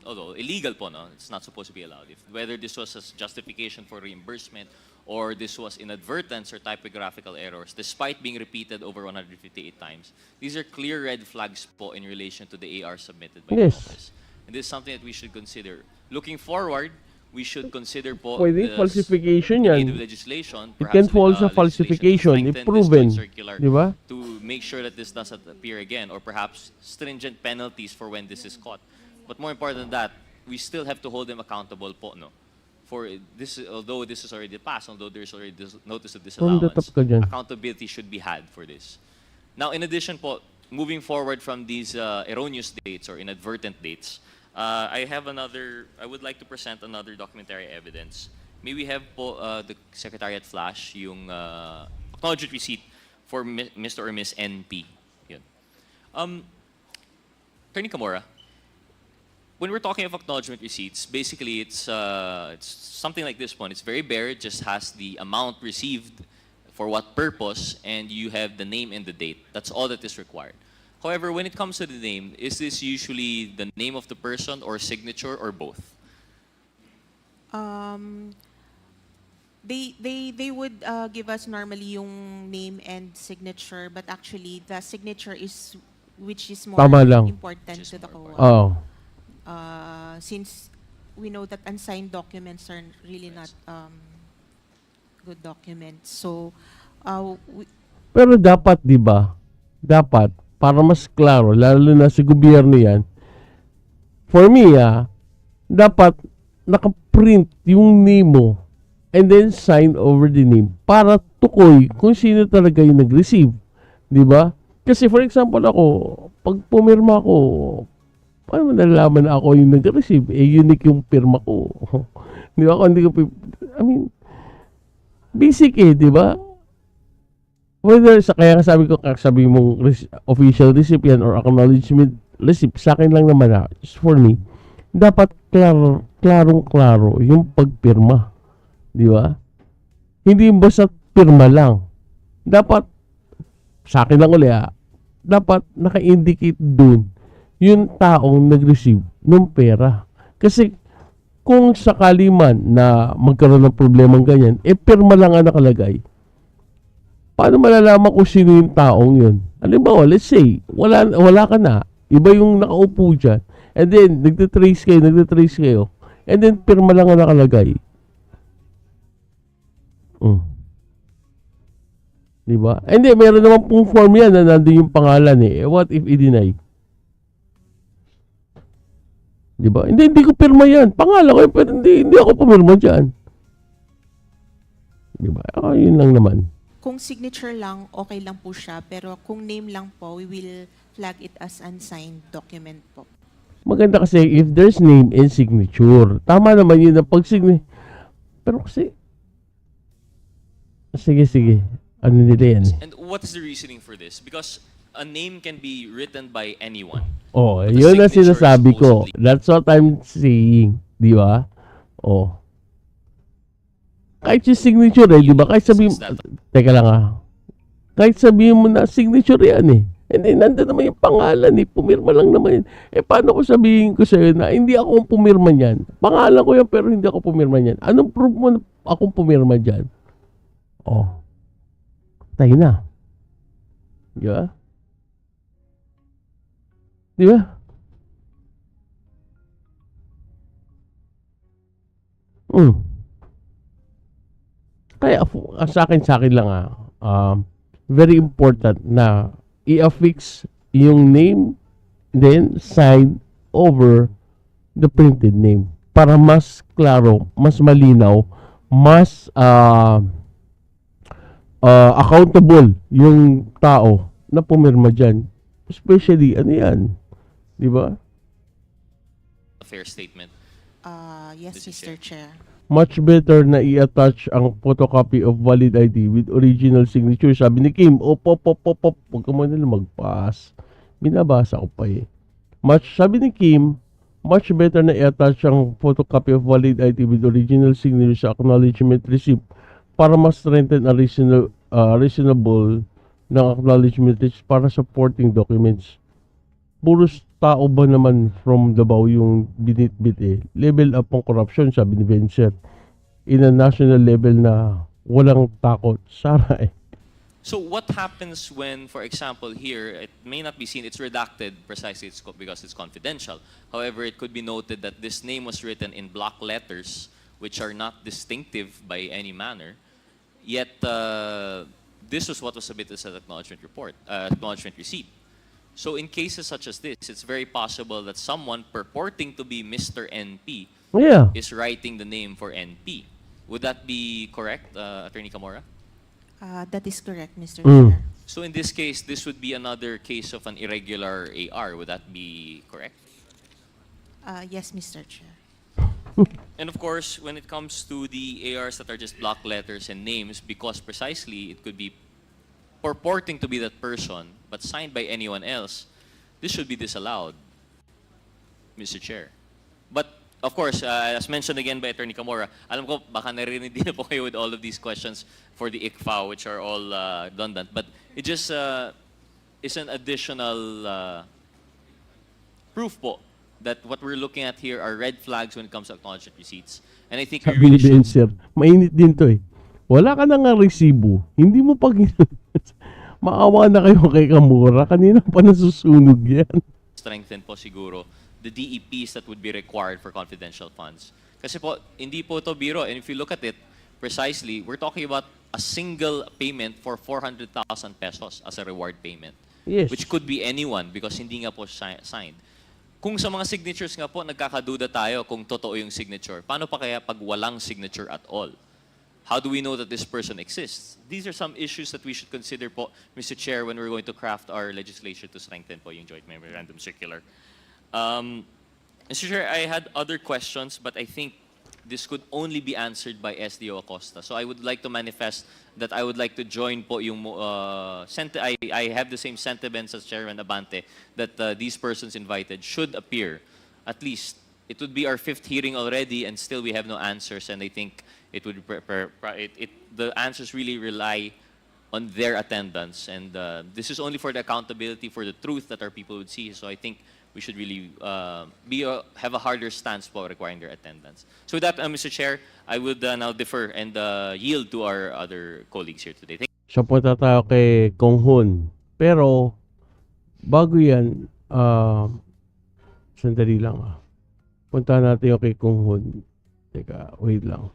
although illegal po, no, it's not supposed to be allowed. Whether this was a justification for reimbursement or this was inadvertence or typographical errors, despite being repeated over 158 times, these are clear red flags po in relation to the AR submitted by Yes. the office. And this is something that we should consider. Looking forward, we should consider po Pwede the falsification the yan. aid of legislation. It perhaps can fall sa legislation to falsification if strengthen this proven. joint circular Di ba? to make sure that this doesn't appear again, or perhaps stringent penalties for when this is caught. But more important than that, we still have to hold them accountable po, no? For this, although this is already passed, although there's already this notice of From the disallowance, top ka dyan. accountability should be had for this. Now, in addition po, moving forward from these erroneous dates or inadvertent dates, I would like to present another documentary evidence. May we have po the Secretariat flash yung acknowledgement receipt for Mr. or Miss NP. Yun. Attorney Camora, when we're talking of acknowledgement receipts, basically it's something like this one. It's very bare. It just has the amount received, for what purpose, and you have the name and the date. That's all that is required. However, when it comes to the name, is this usually the name of the person or signature or both? They would give us normally yung name and signature, but actually the signature is which is more Tama lang. important to the COA. Oh. Since we know that unsigned documents are really not good documents. So, Pero dapat, di ba? Dapat, para mas klaro, lalo na sa gobyerno yan, for me, dapat nakaprint yung name mo and then sign over the name para tukoy kung sino talaga yung nag-receive. Di ba? Kasi for example ako, pag pumirma ako, paano mo nalalaman na ako yung nag-receive? Unique yung pirma ko. Di ba? Basic di ba? Whether kaya sabi mong official recipient or acknowledgement receipt, sa akin lang naman just for me, dapat klarong-klaro yung pagpirma. Di ba? Hindi basta pirma lang. Dapat, sa akin lang ulit dapat naka-indicate dun yung taong nag-receive ng pera. Kasi kung sakali man na magkaroon ng problemang ganyan, pirma lang ang nakalagay. Paano malalaman kung sino yung taong yun? Halimbawa, let's say, wala ka na. Iba yung nakaupo dyan. And then, nagtitrace kayo. And then, pirma lang ang nakalagay. Diba? And then, meron naman pong form yan na nandun yung pangalan What if i-deny? Diba? Hindi ko pirma yan. Pangalan ko, pero hindi ako pumirma dyan. Diba? Yun lang naman. kung signature lang, okay lang po siya. Pero kung name lang po, we will flag it as unsigned document po. Maganda kasi if there's name and signature. Tama naman yun na pero kasi, sige. Ano nila yan? And what is the reasoning for this? Because a name can be written by anyone. Oh, But the yun ang signature sinasabi ko. supposedly- That's what I'm saying. Di ba? Oh. Kahit yung signature di ba? Kahit sabihin, teka lang kahit sabihin mo na signature yan And then, nandun naman yung pangalan pumirma lang naman yan. Paano ko sabihin ko sa'yo na hindi ako pumirma niyan? Pangalan ko yan pero hindi ako pumirma niyan. Anong proof mo na akong pumirma dyan? Oh. Tayo na. Di ba? Di ba? Kaya sa akin lang very important na i-affix yung name then sign over the printed name para mas klaro, mas malinaw, mas accountable yung tao na pumirma dyan. Especially, ano yan? Di ba? A fair statement. Yes, Mr. Mr. Chair. Much better na i-attach ang photocopy of valid ID with original signature. Sabi ni Kim, op. Huwag ka muna magpass. Binabasa ko pa sabi ni Kim, much better na i-attach ang photocopy of valid ID with original signature sa acknowledgement receipt para mas strengthen ang reasonable ng acknowledgement receipt para supporting documents. Puros tao ba naman from Davao yung binitbit Level up ang corruption, sabi ni Vencer. In a national level na walang takot. Sara So what happens when, for example, here, it may not be seen, it's redacted precisely because it's confidential. However, it could be noted that this name was written in block letters, which are not distinctive by any manner. Yet, this was what was submitted as an acknowledgement receipt. So in cases such as this, it's very possible that someone purporting to be Mr. NP is writing the name for NP. Would that be correct, Attorney Camora? That is correct, Mr. Chair. So in this case, this would be another case of an irregular AR. Would that be correct? Yes, Mr. Chair. And of course, when it comes to the ARs that are just block letters and names, because precisely it could be purporting to be that person, but signed by anyone else, this should be disallowed, Mr. Chair. But of course, as mentioned again by Attorney Camora, alam ko baka narinig din na po kayo with all of these questions for the ICFA, which are all redundant. But it just is an additional proof po that what we're looking at here are red flags when it comes to acknowledgement receipts. And I think we Sabi really ni should... Vencer, mainit din to Wala ka na nga resibo. Hindi mo pag... Maawa na kayo kay Camora. Kanina pa nasusunog yan. strengthen po siguro the DEPs that would be required for confidential funds. Kasi po, hindi po to biro. And if you look at it, precisely, we're talking about a single payment for 400,000 pesos as a reward payment. Yes. Which could be anyone because hindi nga po signed. Kung sa mga signatures nga po, nagkakaduda tayo kung totoo yung signature. Paano pa kaya pag walang signature at all? How do we know that this person exists? These are some issues that we should consider po, Mr. Chair, when we're going to craft our legislation to strengthen po yung Joint Memorandum Circular. Mr. Chair, I had other questions, but I think this could only be answered by SDO Acosta. So I would like to manifest that I would like to join po yung, I have the same sentiments as Chairman Abante, that these persons invited should appear. At least, it would be our 5th hearing already and still we have no answers, and I think it would the answers really rely on their attendance, and this is only for the accountability for the truth that our people would see. So I think we should really have a harder stance for requiring their attendance. So with that, Mr. Chair, I would now defer and yield to our other colleagues here today. Thank So punta tayo kay Kong Hun. Pero bago yan, sandali lang Punta natin yung kay Kong Hun. Teka, wait lang.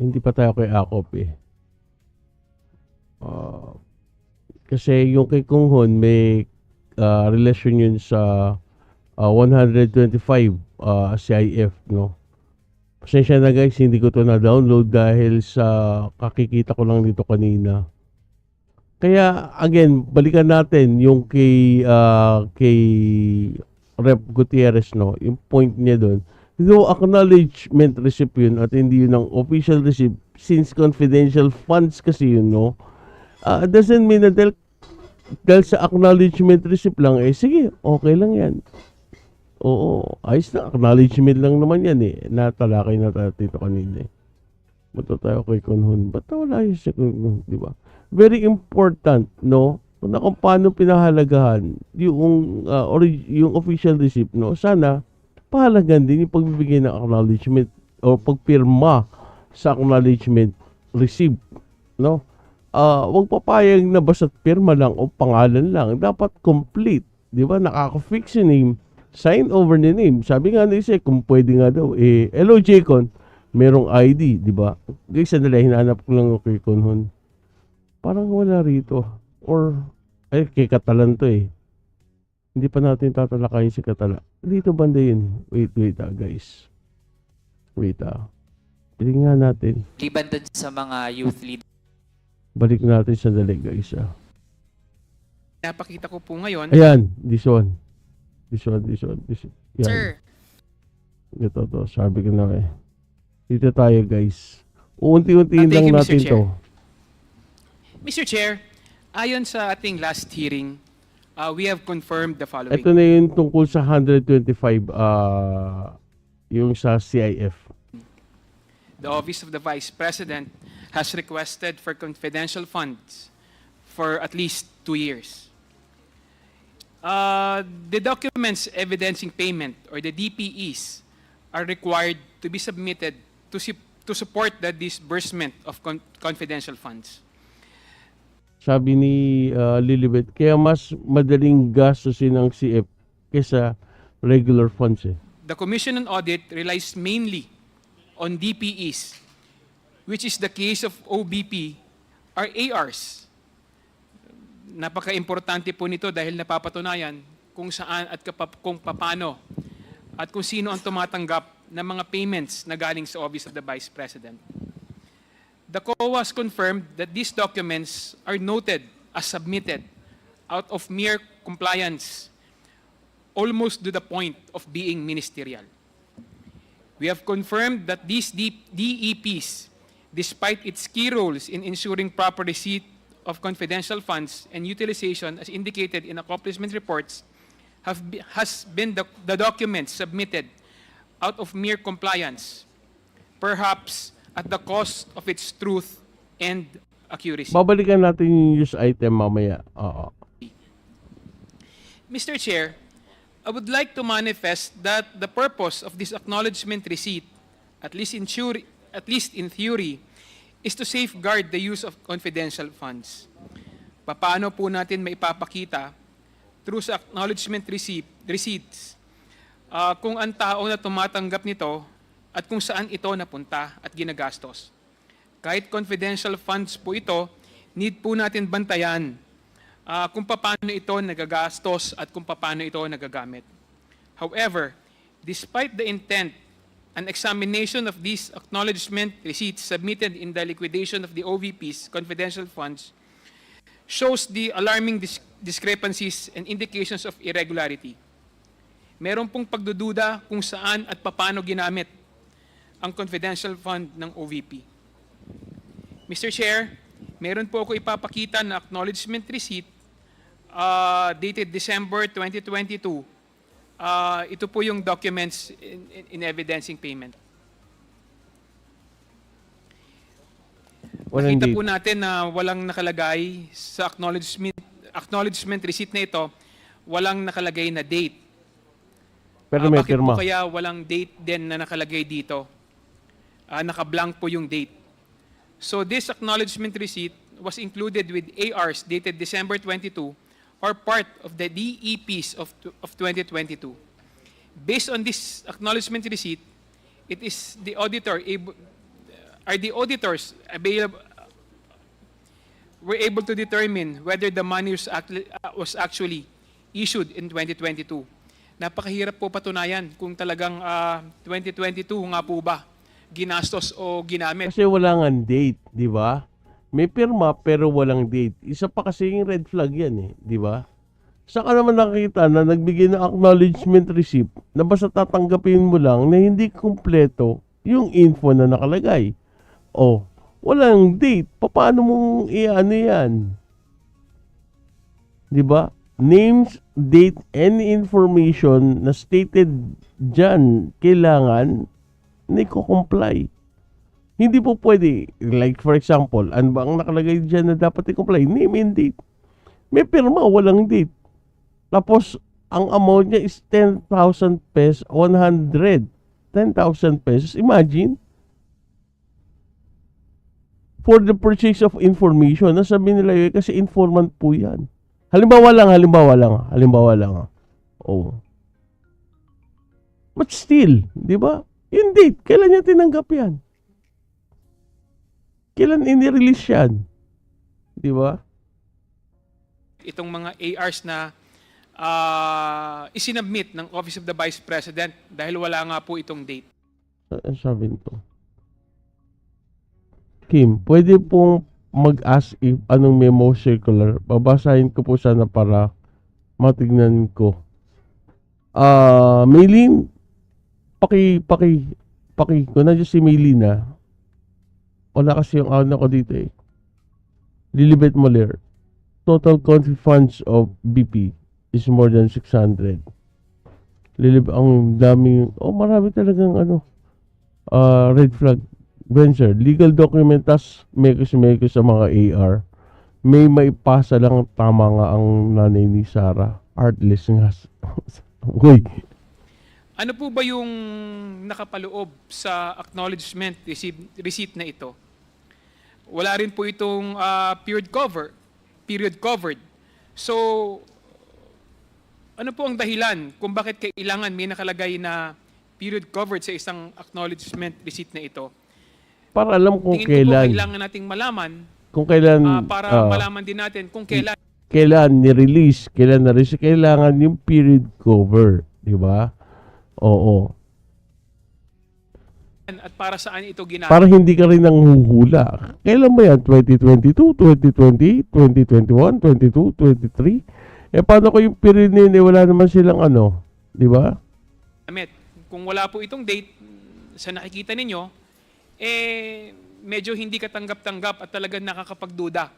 Hindi pa tayo kay Akop kasi yung kay Kong Hun may relasyon yun sa 125 CIF, no? Pasensya na guys, hindi ko to na-download dahil sa kakikita ko lang dito kanina. Kaya again, balikan natin yung kay Rep Gutierrez, no, yung point niya doon. Though acknowledgement receipt yun at hindi yun ang official receipt, since confidential funds kasi yun, no, doesn't mean na dahil sa acknowledgement receipt lang, sige, okay lang yan. Oo, ayos na, acknowledgement lang naman yan natalakay na tayo dito kanina Punta tayo kay Kunhun. Ba't wala yun siya, di ba? Very important, no? Kung paano pinahalagahan yung, yung official receipt, no? Sana, pahalagan din yung pagbibigay ng acknowledgement o pagpirma sa acknowledgement receipt, no? Huwag papayag na basta pirma lang o pangalan lang. Dapat complete, di ba? Nakaka-fix yung name, sign over the name. Sabi nga na isa, kung pwede nga daw, hello, Jaycon, merong ID, di ba? Guys, sandali, hinahanap ko lang kay Kunhun. Parang wala rito. Or, kay Katalan to Hindi pa natin tatalakayin si Katala. Dito banda yun. Wait, guys. Wait, tingnan natin. Liban dun sa mga youth leaders. Balik natin sandali, guys, Napakita ko po ngayon. Ayan, this one. Yan. Sir, Ito to, sabi ko na Dito tayo, guys. Uunti-untiin Thank lang you, Mr. natin Chair. to. Mr. Chair, ayon sa ating last hearing, we have confirmed the following. Ito na yung tungkol sa 125, yung sa CIF. The Office of the Vice President has requested for confidential funds for at least 2 years. The documents evidencing payment, or the DPEs, are required to be submitted to support the disbursement of confidential funds. Sabi ni Lilibet, kaya mas madaling gastusin ang CF kaysa regular funds The Commission on Audit relies mainly on DPEs, which is the case of OBP, or ARs. Napaka-importante po nito dahil napapatunayan kung saan at kung paano at kung sino ang tumatanggap ng mga payments na galing sa Office of the Vice President. The COA has confirmed that these documents are noted as submitted out of mere compliance, almost to the point of being ministerial. We have confirmed that these DEPs, despite its key roles in ensuring proper receipt of confidential funds and utilization as indicated in accomplishment reports, has been the documents submitted out of mere compliance, perhaps at the cost of its truth and accuracy. Babalikan natin yung use item mamaya. Oo. Mr. Chair, I would like to manifest that the purpose of this acknowledgement receipt, at least in theory, is to safeguard the use of confidential funds. Paano po natin maipapakita through sa acknowledgement receipts kung ang tao na tumatanggap nito at kung saan ito napunta at ginagastos. Kahit confidential funds po ito, need po natin bantayan kung paano ito nagagastos at kung paano ito nagagamit. However, despite the intent and examination of these acknowledgement receipts submitted in the liquidation of the OVP's confidential funds shows the alarming discrepancies and indications of irregularity. Meron pong pagdududa kung saan at paano ginamit ang confidential fund ng OVP. Mr. Chair, meron po ako ipapakita na acknowledgement receipt dated December 2022. Ito po yung documents in evidencing payment. Nakita po natin na walang nakalagay sa acknowledgement receipt na ito, walang nakalagay na date. Pero may bakit pirma. po kaya walang date din na nakalagay dito? Naka-blank po yung date. So this acknowledgement receipt was included with ARs dated December 22 or part of the DEPs of 2022. Based on this acknowledgement receipt, it is the auditors were able to determine whether the money was actually issued in 2022. Napakahirap po patunayan kung talagang 2022 nga po ba ginastos o ginamit. Kasi wala nga date, di ba? May pirma pero walang date. Isa pa kasi yung red flag yan eh, di ba? Saan ka naman nakita na nagbigay ng acknowledgement receipt na basta tatanggapin mo lang na hindi kumpleto yung info na nakalagay? O, walang date. Paano mong i-ano yan? Di ba? Names, date, any information na stated dyan, kailangan na i-comply. Hindi po pwede, like for example, ano ba ang nakalagay dyan na dapat i-comply? Name and date. May pirma, walang date. Tapos, ang amount niya is 10,000 pesos, 100. 10,000 pesos. Imagine, for the purchase of information, nasabi nila yun kasi informant po yan. Halimbawa lang. Oh. But still, di ba? Yung date, kailan niya tinanggap yan? Kailan inirelease yan? Di ba? Itong mga ARs na isinabmit ng Office of the Vice President dahil wala nga po itong date. Ano sabi nito? Kim, pwede pong mag-ask if anong memo circular. Babasahin ko po sana para matignan ko. Maylin, paki, kung nandiyo si Maylin na, wala kasi yung ano ko dito eh. Lilibet Moller. Total country funds of BP is more than 600. Ang daming, marami talagang red flag. Venture, legal document tas mekos sa mga AR. May maipasa lang, tama nga ang nanay ni Sarah. Artless nga. Uy. Ano po ba yung nakapaloob sa acknowledgement receipt na ito? Wala rin po itong period covered. So, ano po ang dahilan kung bakit kailangan may nakalagay na period covered sa isang acknowledgement receipt na ito? Para alam kung Tingin ko kailan. po kailangan nating malaman Kung kailan. para malaman din natin kung kailan. Kailan ni-release. Kailan na-release. Kailangan yung period cover. Di ba? Oo. At para saan ito ginamit. Para hindi ka rin nanghuhula. Kailan ba yan? 2022, 2020, 2021, 22, 23? Paano ko yung period na yun? Wala naman silang di ba? Kung wala po itong date sa nakikita ninyo, medyo hindi katanggap-tanggap at talagang nakakapagduda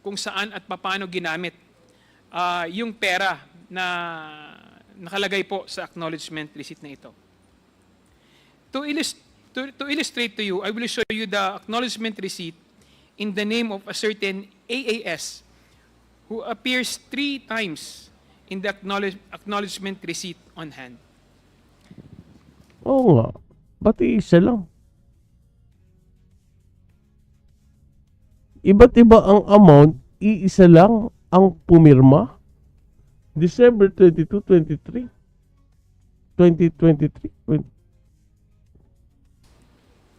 kung saan at paano ginamit yung pera na nakalagay po sa acknowledgement receipt na ito. To illustrate to you, I will show you the acknowledgement receipt in the name of a certain AAS who appears 3 times in the acknowledgement receipt on hand. Oo nga. Ba't isa lang? Iba't iba ang amount, iisa lang ang pumirma. December 22, 23. 2023.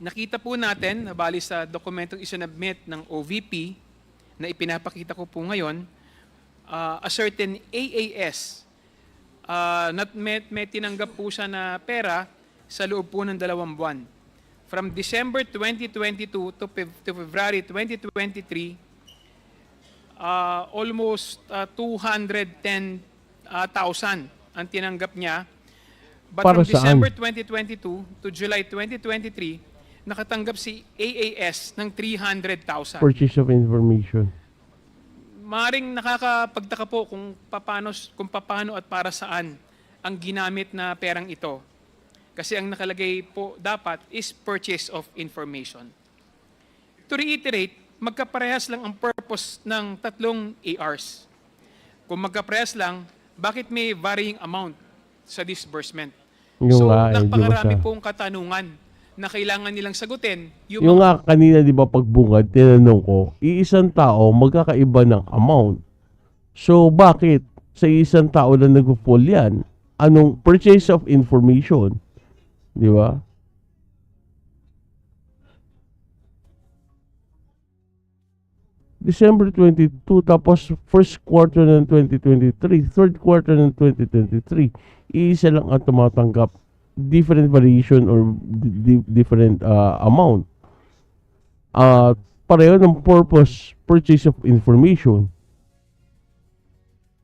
Nakita po natin, bali sa dokumentong isinabmit ng OVP na ipinapakita ko po ngayon, a certain AAS may tinanggap po siya na pera sa loob po ng 2 buwan. From December 2022 to February 2023, almost 210,000 ang tinanggap niya. But Para from saan? December 2022 to July 2023, nakatanggap si AAS ng 300,000. Purchase of information. Maring nakakapagtaka po kung paano at para saan ang ginamit na perang ito. Kasi ang nakalagay po dapat is purchase of information. To reiterate, magkaparehas lang ang purpose ng tatlong ARs. Kung magkaparehas lang, bakit may varying amount sa disbursement? So, napakarami pong katanungan na kailangan nilang sagutin. Yung nga kanina, di ba, pagbungad, tinanong ko, iisang tao, magkakaiba ng amount. So, bakit sa isang tao lang nag-fall yan? Anong purchase of information? Di ba? December 22, tapos first quarter ng 2023, third quarter ng 2023, iisa lang ang tumatanggap. Different variation or different amount. pareho ng purpose, purchase of information.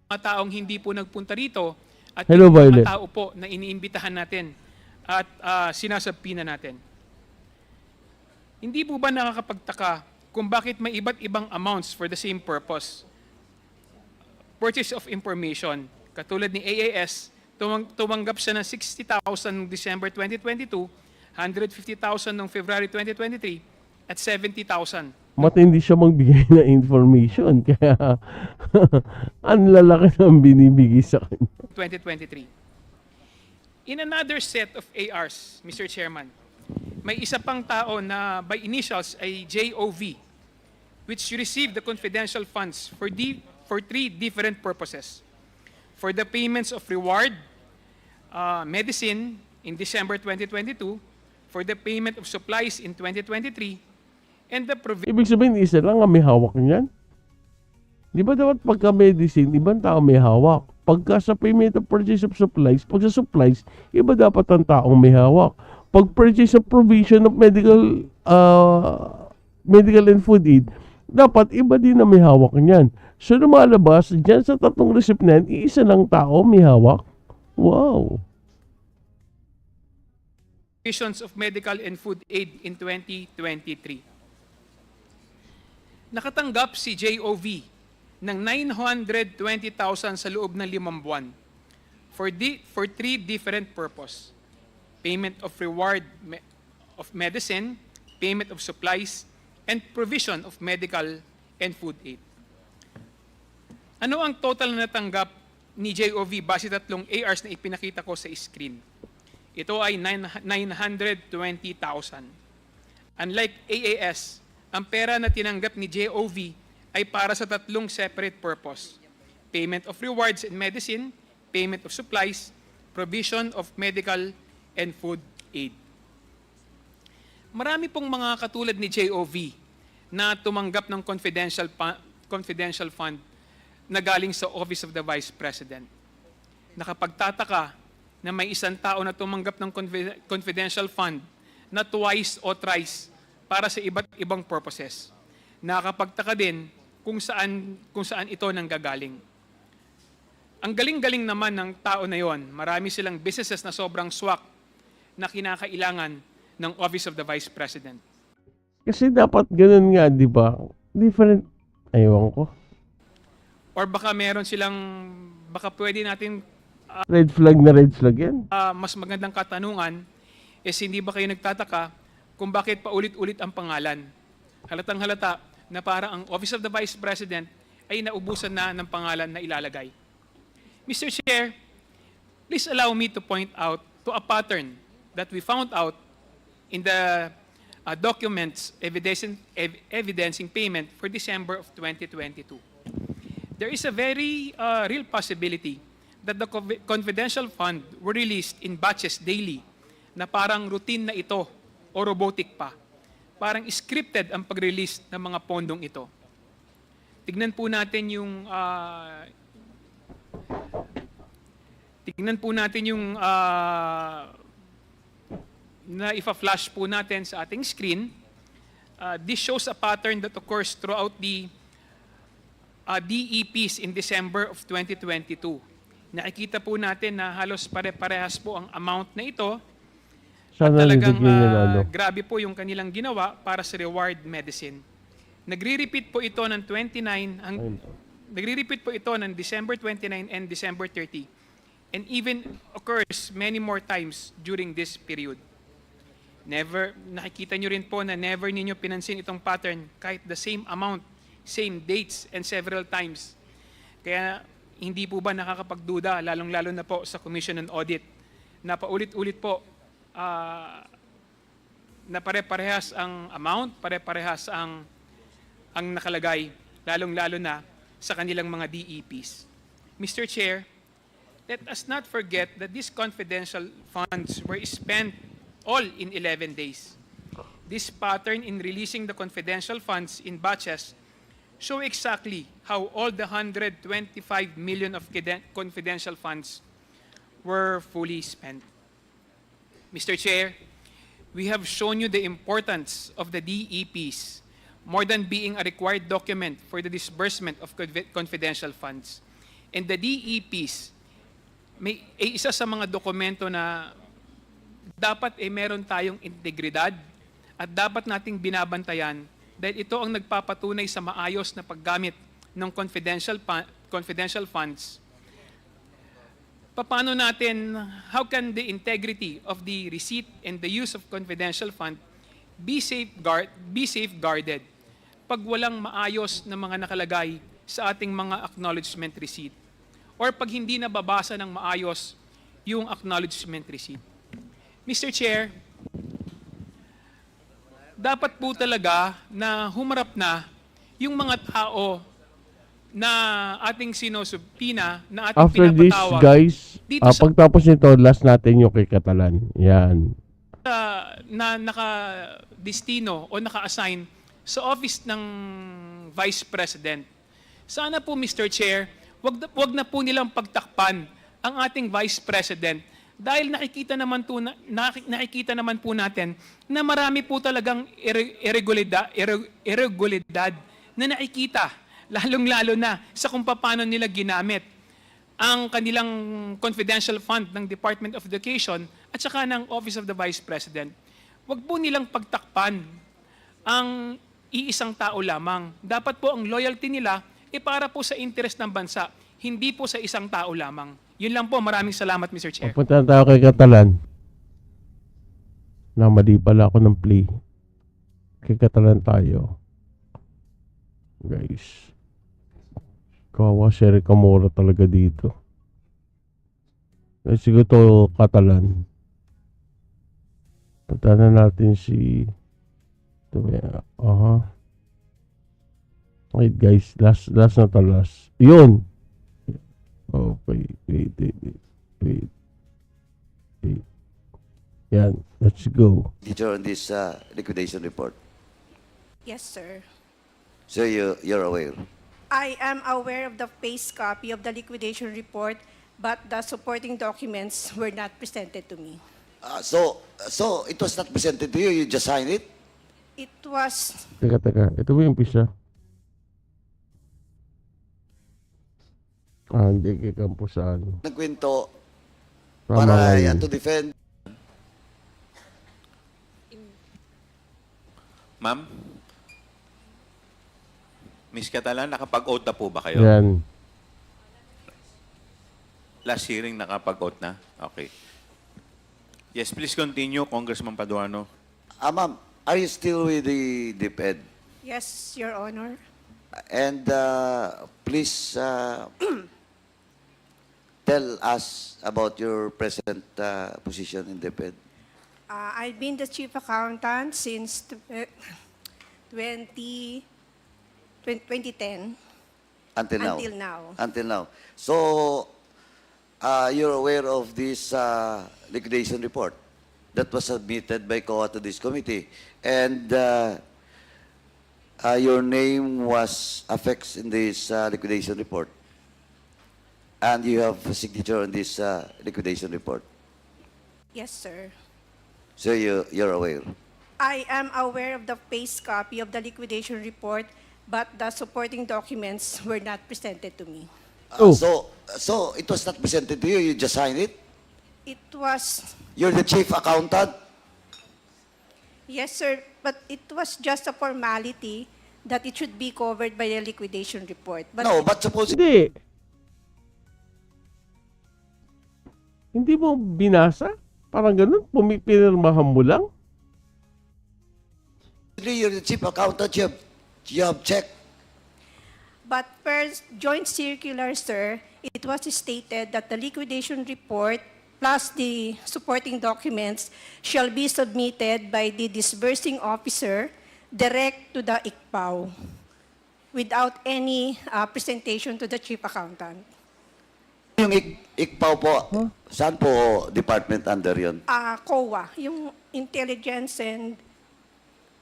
Mga taong hindi po nagpunta rito at Hello, yung mga Violet. tao po na iniimbitahan natin at sinasabpina natin. Hindi po ba nakakapagtaka kung bakit may iba't ibang amounts for the same purpose? Purchase of information. Katulad ni AAS, tumanggap siya ng 60,000 noong December 2022, 150,000 noong February 2023, at 70,000. Matindi siya magbigay ng information. Kaya, ang lalaki ng binibigay sa kanya. 2023. In another set of ARs, Mr. Chairman, may isa pang tao na by initials ay JOV, which received the confidential funds for three different purposes. For the payments of reward, medicine in December 2022, for the payment of supplies in 2023, and the provision Ibig sabihin, isa lang ang may hawak niyan. Di ba dapat pagka medicine, ibang tao may hawak? Pagka sa payment of purchase of supplies, pag sa supplies, iba dapat ang taong may hawak. Pag purchase of provision of medical and food aid, dapat iba din na may hawak niyan. So lumalabas, dyan sa tatlong recipient, iisa lang tao may hawak. Wow! of medical and food aid in 2023. Nakatanggap si JOV ng 920,000 sa loob ng 5 buwan for three different purpose. Payment of reward of medicine, payment of supplies, and provision of medical and food aid. Ano ang total na natanggap ni JOV base tatlong ARs na ipinakita ko sa screen? Ito ay 920,000. Unlike AAS, ang pera na tinanggap ni JOV ay para sa tatlong separate purpose. Payment of rewards and medicine, payment of supplies, provision of medical and food aid. Marami pong mga katulad ni JOV na tumanggap ng confidential fund na galing sa Office of the Vice President. Nakapagtataka na may isang tao na tumanggap ng confidential fund na twice o thrice para sa iba't ibang purposes. Nakakapagtaka din kung saan ito nanggagaling. Ang galing-galing naman ng tao na yon, marami silang businesses na sobrang swak na kinakailangan ng Office of the Vice President. Kasi dapat ganun nga, di ba? Different, aywan ko. Or baka meron silang, baka pwede natin Red flag yan. mas magandang katanungan is hindi ba kayo nagtataka kung bakit paulit-ulit ang pangalan? Halatang halata na parang ang Office of the Vice President ay naubusan na ng pangalan na ilalagay. Mr. Chair, please allow me to point out to a pattern that we found out in the documents evidencing payment for December of 2022. There is a very real possibility that the confidential fund were released in batches daily na parang routine na ito o robotic pa. Parang scripted ang pag-release ng mga pondong ito. Tignan po natin yung na ifa-flash po natin sa ating screen. This shows a pattern that occurs throughout the DEPs in December of 2022. Nakikita po natin na halos pare-parehas po ang amount na ito. Sana Talagang nilagyan niya lalo. grabe po yung kanilang ginawa para sa reward medicine. Nagre-repeat po ito ng nagre-repeat po ito ng December 29 and December 30. And even occurs many more times during this period. Nakikita nyo rin po na never ninyo pinansin itong pattern kahit the same amount, same dates, and several times. Kaya hindi po ba nakakapagduda, lalong-lalo na po sa Commission on Audit, na paulit-ulit po na pare-parehas ang amount, pare-parehas ang nakalagay, lalong-lalo na sa kanilang mga DEPs. Mr. Chair, let us not forget that these confidential funds were spent all in 11 days. This pattern in releasing the confidential funds in batches show exactly how all the 125 million of confidential funds were fully spent. Mr. Chair, we have shown you the importance of the DEPs more than being a required document for the disbursement of confidential funds. And the DEPs, isa sa mga dokumento na dapat meron tayong integridad at dapat nating binabantayan dahil ito ang nagpapatunay sa maayos na paggamit ng confidential funds. Paano natin, how can the integrity of the receipt and the use of confidential fund be safeguarded pag walang maayos na mga nakalagay sa ating mga acknowledgement receipt or pag hindi nababasa ng maayos yung acknowledgement receipt. Mr. Chair, dapat po talaga na humarap na yung mga tao na ating sinusubpina, na ating After this, pinapatawag. guys, Dito sa- pagtapos nito, last natin yung kay Catalan. Yan. na naka-destino o naka-assign sa office ng Vice President. Sana po, Mr. Chair, wag na po nilang pagtakpan ang ating Vice President dahil nakikita naman po natin na marami po talagang irregularidad na nakikita, lalong-lalo na sa kung paano nila ginamit ang kanilang confidential fund ng Department of Education at saka ng Office of the Vice President. Huwag po nilang pagtakpan ang iisang tao lamang. Dapat po ang loyalty nila para po sa interest ng bansa, hindi po sa isang tao lamang. Yun lang po. Maraming salamat, Mr. Chair. Pupunta tayo kay Catalan. Namali pala ako ng play. Kay Catalan tayo. Guys. Kawawa si Eric Camora talaga dito. Siguro to Catalan. Punta na natin si... Wait guys. Last na to last. Yun! Okay. Wait. Yan. Let's go. Teacher on this liquidation report. Yes, sir. So you're aware. I am aware of the face copy of the liquidation report, but the supporting documents were not presented to me. So it was not presented to you. You just signed it. It was, Teka. Ito ba yung pisa? Hindi kay Camposano. Nagkwento Tama para nga yun. to defend. Ma'am? Miss Catalan, nakapag-oath na po ba kayo? Yan. Last hearing, nakapag-oath na? Okay. Yes, please continue, Congressman Paduano. Ma'am, are you still with the DepEd? yes, Your Honor. And please tell us about your present position in DepEd. I've been the chief accountant since 2010 Until now. until now. Until now. So you're aware of this liquidation report that was submitted by COA to this committee, and your name was affixed in this liquidation report, and you have a signature on this liquidation report. Yes, sir. So you're aware. I am aware of the face copy of the liquidation report, but the supporting documents were not presented to me. Oh. So it was not presented to you. You just signed it. It was, You're the chief accountant. yes, sir, but it was just a formality that it should be covered by the liquidation report. But No, but suppose Hindi mo binasa? Parang ganun? Pinirmahan mo lang? you're the chief accountant, you have checked. But per joint circular, sir, it was stated that the liquidation report plus the supporting documents shall be submitted by the disbursing officer direct to the ICPAO without any presentation to the chief accountant. Yung ICPAO po, saan po department under yun? COA, yung Intelligence and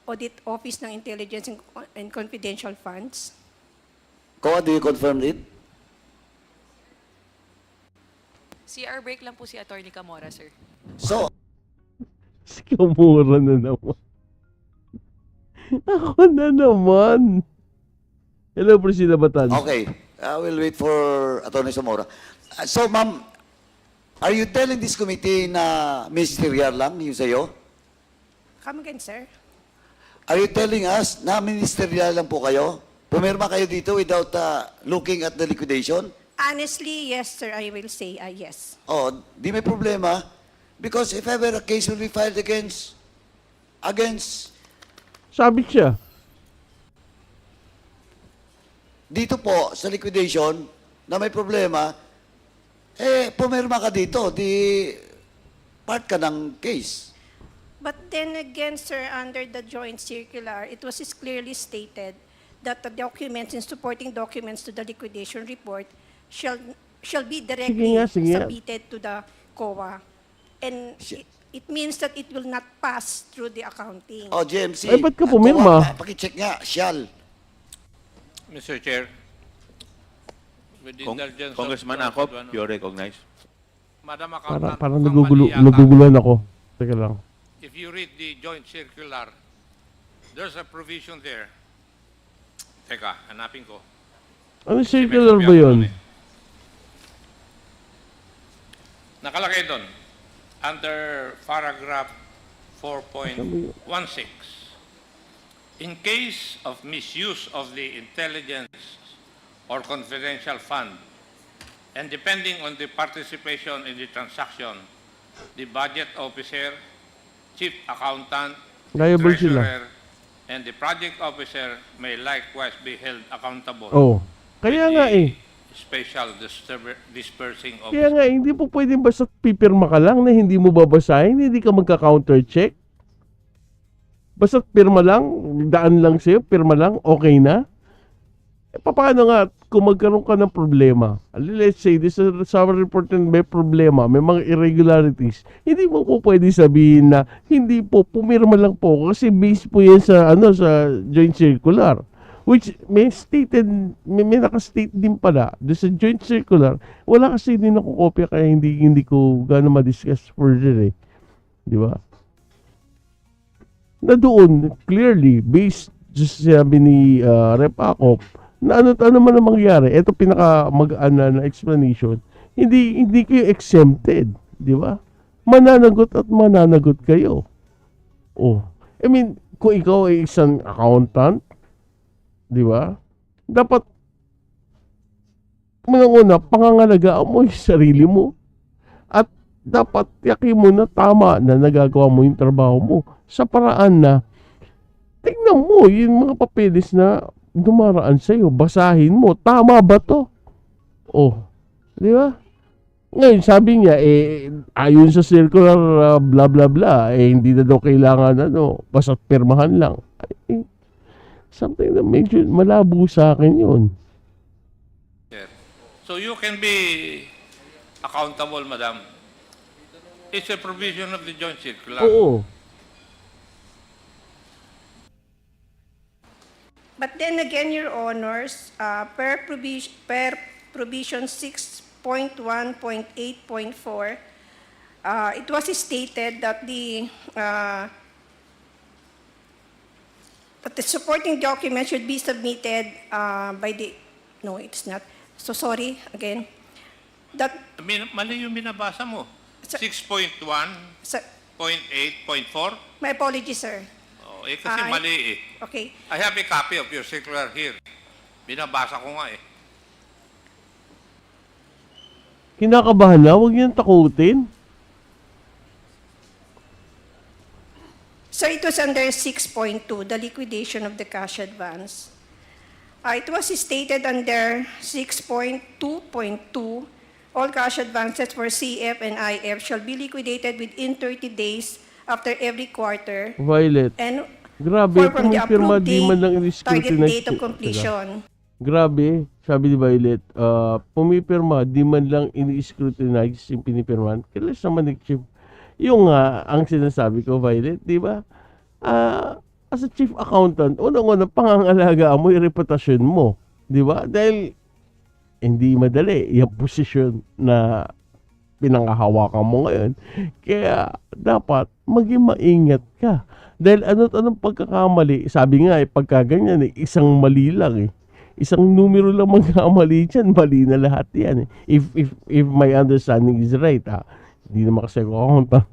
Audit Office ng Intelligence and Confidential Funds. COA, do you confirm it? CR break lang po si Attorney Camora, sir. So, Si Camora na naman. Ako na naman. Hello, Priscilla Batan. Okay, I will wait for Attorney Zamora. So, ma'am, are you telling this committee na ministerial lang yung sa'yo? Come again, sir. Are you telling us na ministerial lang po kayo? Pumirma kayo dito without looking at the liquidation? Honestly, yes, sir. I will say yes. Oh, di may problema. Because if ever a case will be filed against Sabit siya. dito po sa liquidation na may problema, pumirma ka dito, di part ka ng case. But then again, sir, under the joint circular, it was clearly stated that the documents and supporting documents to the liquidation report shall be directly Sige nga. submitted to the COA. And it means that it will not pass through the accounting. Oh, GMC. Ba't ka pumirma? Pakicheck nga, shall. Mr. Chair, with the indulgence of Congressman Dr. Acop, Duano, you're recognized. Madam Accountant, Parang mukhang mali yata. naguguluhan ako. Teka lang. If you read the joint circular, there's a provision there. Teka, hanapin ko. Ano Kasi may circular kopya ba ko yun? dun eh. Nakalagay doon, under paragraph 4.16, in case of misuse of the intelligence or confidential fund, and depending on the participation in the transaction, the budget officer, chief accountant, Liable sila. treasurer, and the project officer may likewise be held accountable. Oh. Kaya with nga the eh. Special dispersing Kaya officer. nga, hindi po pwedeng basta pipirma ka lang na hindi mo babasahin, hindi ka magka-counter check. Basta pirma lang, daan lang sa'yo, pirma lang, okay na. Paano nga kung magkaroon ka ng problema? Let's say, this is our report and may problema, may mga irregularities. Hindi mo po pwede sabihin na hindi po, pumirma lang po kasi based po yan sa, sa joint circular. Which may stated, may nakastate din pala doon sa joint circular. Wala kasi din ako kopya kaya hindi ko gano'n ma-discuss further eh. Di ba? Na doon, clearly, based just sabi ni Rep. Acop, na ano man ang mangyari, ito pinaka mag-ana na explanation, hindi kayo exempted. Di ba? Mananagot at mananagot kayo. Oh. I mean, kung ikaw ay isang accountant, di ba? Dapat unang-una, pangangalagaan mo yung sarili mo. At dapat yakin mo na tama na nagagawa mo yung trabaho mo sa paraan na tingnan mo yung mga papeles na dumaraan sa'yo. Basahin mo. Tama ba to? Oh. Di ba? Ngayon, sabi niya, ayon sa circular, blah, blah, blah, hindi na daw kailangan, basta't pirmahan lang. Something na medyo malabo sa akin yun. So you can be accountable, madam. It's a provision of the joint circular. Oo. But then again, Your Honors, per provision 6.1.8.4, it was stated that the supporting document should be submitted by the, no, it's not. So sorry, again. That, Mali yung binabasa mo. 6.1.8.4? my apologies, sir. Oh, kasi mali eh. Okay. I have a copy of your circular here. Binabasa ko nga eh. Kinakabahan na, huwag niyang takutin. So it was under 6.2, the liquidation of the cash advance. It was stated under 6.2.2, all cash advances for CF and IF shall be liquidated within 30 days after every quarter. Violet. And Grabe, from the pumirma approved di man lang target in-scrutinize. date of completion. Grabe, sabi ni Violet, pumipirma, di man lang ini-scrutinize yung pinipirman. Kailan naman nag-chief. Yung ang sinasabi ko, Violet, di ba? As a chief accountant, unang-unang pangangalagaan mo yung reputasyon mo. Di ba? Dahil hindi madali yung posisyon na pinangahawakan mo ngayon. Kaya dapat maging maingat ka. Dahil anong pagkakamali, sabi nga pagka ganyan isang mali lang Isang numero lang magkamali dyan, mali na lahat yan If my understanding is right, hindi naman kasi ako accountant.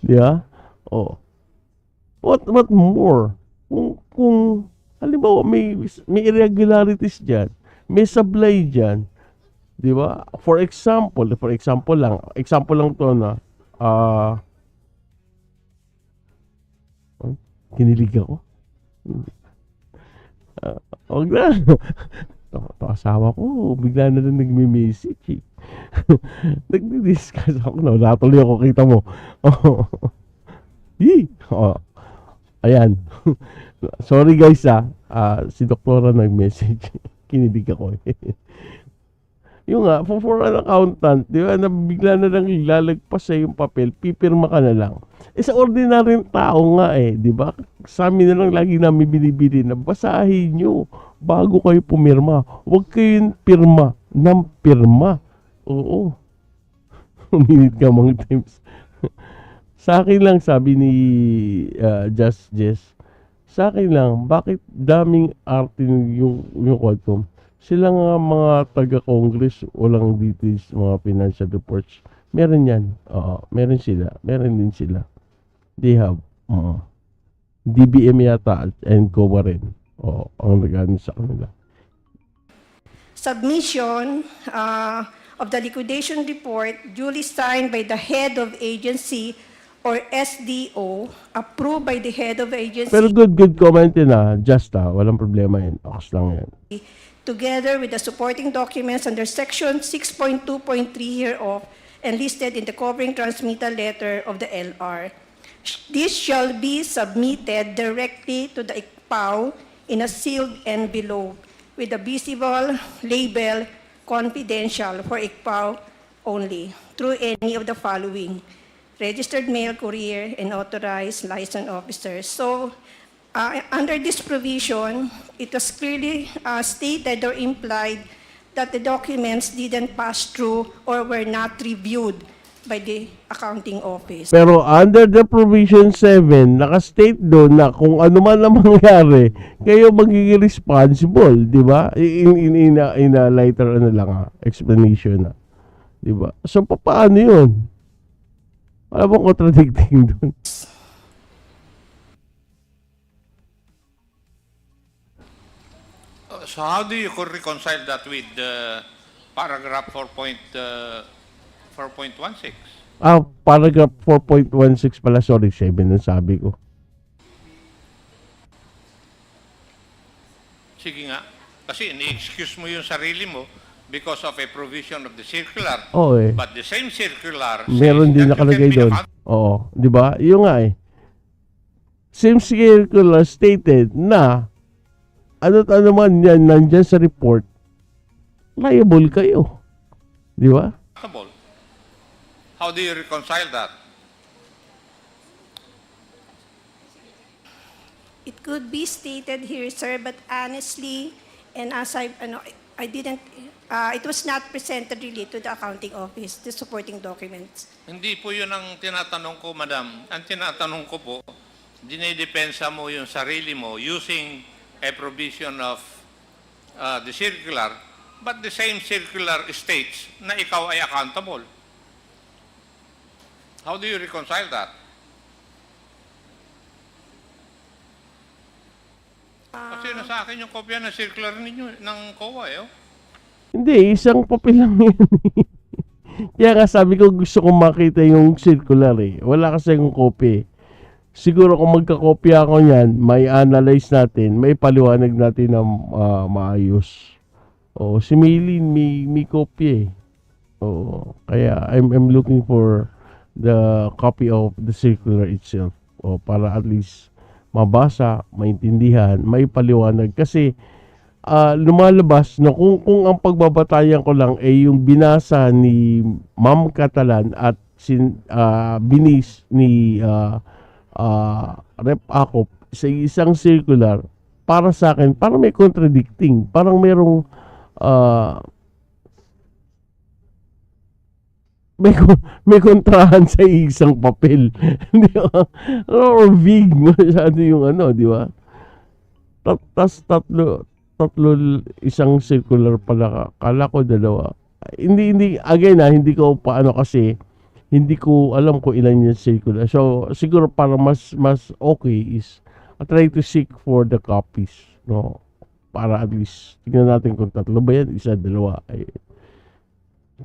Di ba? Oh. What more? Kung halimbawa may irregularities dyan, may sablay dyan, di ba? For example lang to na, kinilig ako. Huwag na. Ito asawa ko, bigla na lang nagme-message Nagdi-discuss ako na, natuloy ako, kita mo. Ayan. Sorry guys si doktora nag-message. Kinilig ako Yung for an accountant, di ba, na bigla na lang lalagpas sa yung papel, pipirma ka na lang. Sa ordinaryong tao nga di ba? Sa amin na lang lagi namin binibili na basahin nyo bago kayo pumirma. Huwag kayong pirma ng pirma. Oo. Uminit ka mga times. Sa akin lang, sabi ni Just Jess, sa akin lang, bakit daming arte yung quantum? Sila nga mga taga-Congress, walang details, mga financial reports. Meron yan. Meron sila. Meron din sila. They have. DBM yata and COA rin. Ang nag-ano sa kanila. Submission of the liquidation report duly signed by the head of agency or SDO, approved by the head of agency. Pero good comment yun Just walang problema yun. Ox lang yan. Together with the supporting documents under section 6.2.3 hereof and listed in the covering transmittal letter of the LR. This shall be submitted directly to the ICPAO in a sealed envelope with a visible label confidential for ICPAO only through any of the following: registered mail courier and authorized licensed officers. So, under this provision, it was clearly stated or implied that the documents didn't pass through or were not reviewed by the accounting office. Pero under the provision 7, naka-state doon na kung ano man ang mangyari, kayo magiging responsible, di ba? In a lighter explanation di ba? So paano yun? Wala bang contradicting doon? So how do you reconcile that with paragraph 4.16? Paragraph 4.16 pala. Sorry, 7 ang sabi ko. Sige nga. Kasi ini-excuse mo yung sarili mo because of a provision of the circular. Oo But the same circular meron din nakalagay doon. Oo, di ba? Yung nga same circular stated na ano man yan nandyan sa report, liable kayo. Di ba? How do you reconcile that? It could be stated here, sir, but honestly, and as I didn't, it was not presented really to the accounting office, the supporting documents. Hindi po yun ang tinatanong ko, madam. Ang tinatanong ko po, dinidepensa mo yung sarili mo using a provision of the circular, but the same circular states na ikaw ay accountable. How do you reconcile that? Kasi nasa akin yung kopya ng circular ninyo, ng COA Hindi, isang papel lang yan Kaya nga sabi ko gusto kong makita yung circular Wala kasi yung copy. Siguro kung magkakopya ako niyan, may analyze natin, may paliwanag natin na maayos. Si Maylin may kopya kaya I'm looking for the copy of the circular itself. Para at least mabasa, maintindihan, may paliwanag. Kasi lumalabas na kung ang pagbabatayan ko lang ay yung binasa ni Ma'am Catalan at binis ni Rep. Akop sa isang circular, para sa akin, parang may contradicting. Parang merong may kontrahan sa isang papel. Di ba? Or big masyado yung ano, di ba? Tatlo, isang circular pala. Kala ko dalawa. Hindi, again hindi ko paano kasi, hindi ko alam kung ilan yung circular. So, siguro para mas okay is, I try to seek for the copies, no? Para at least, tignan natin kung tatlo ba yan, isa, dalawa. Ay,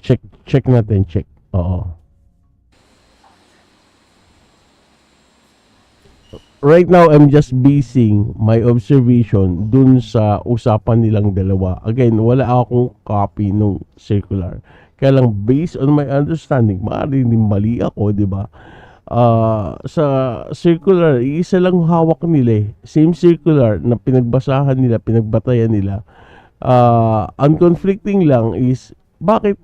check natin, check. Oo. Right now, I'm just basing my observation dun sa usapan nilang dalawa. Again, wala akong copy nung circular. Kaya lang, based on my understanding, maaari din mali ako, di ba? Sa circular, isa lang hawak nila eh. Same circular na pinagbasahan nila, pinagbatayan nila. Ang conflicting lang is, bakit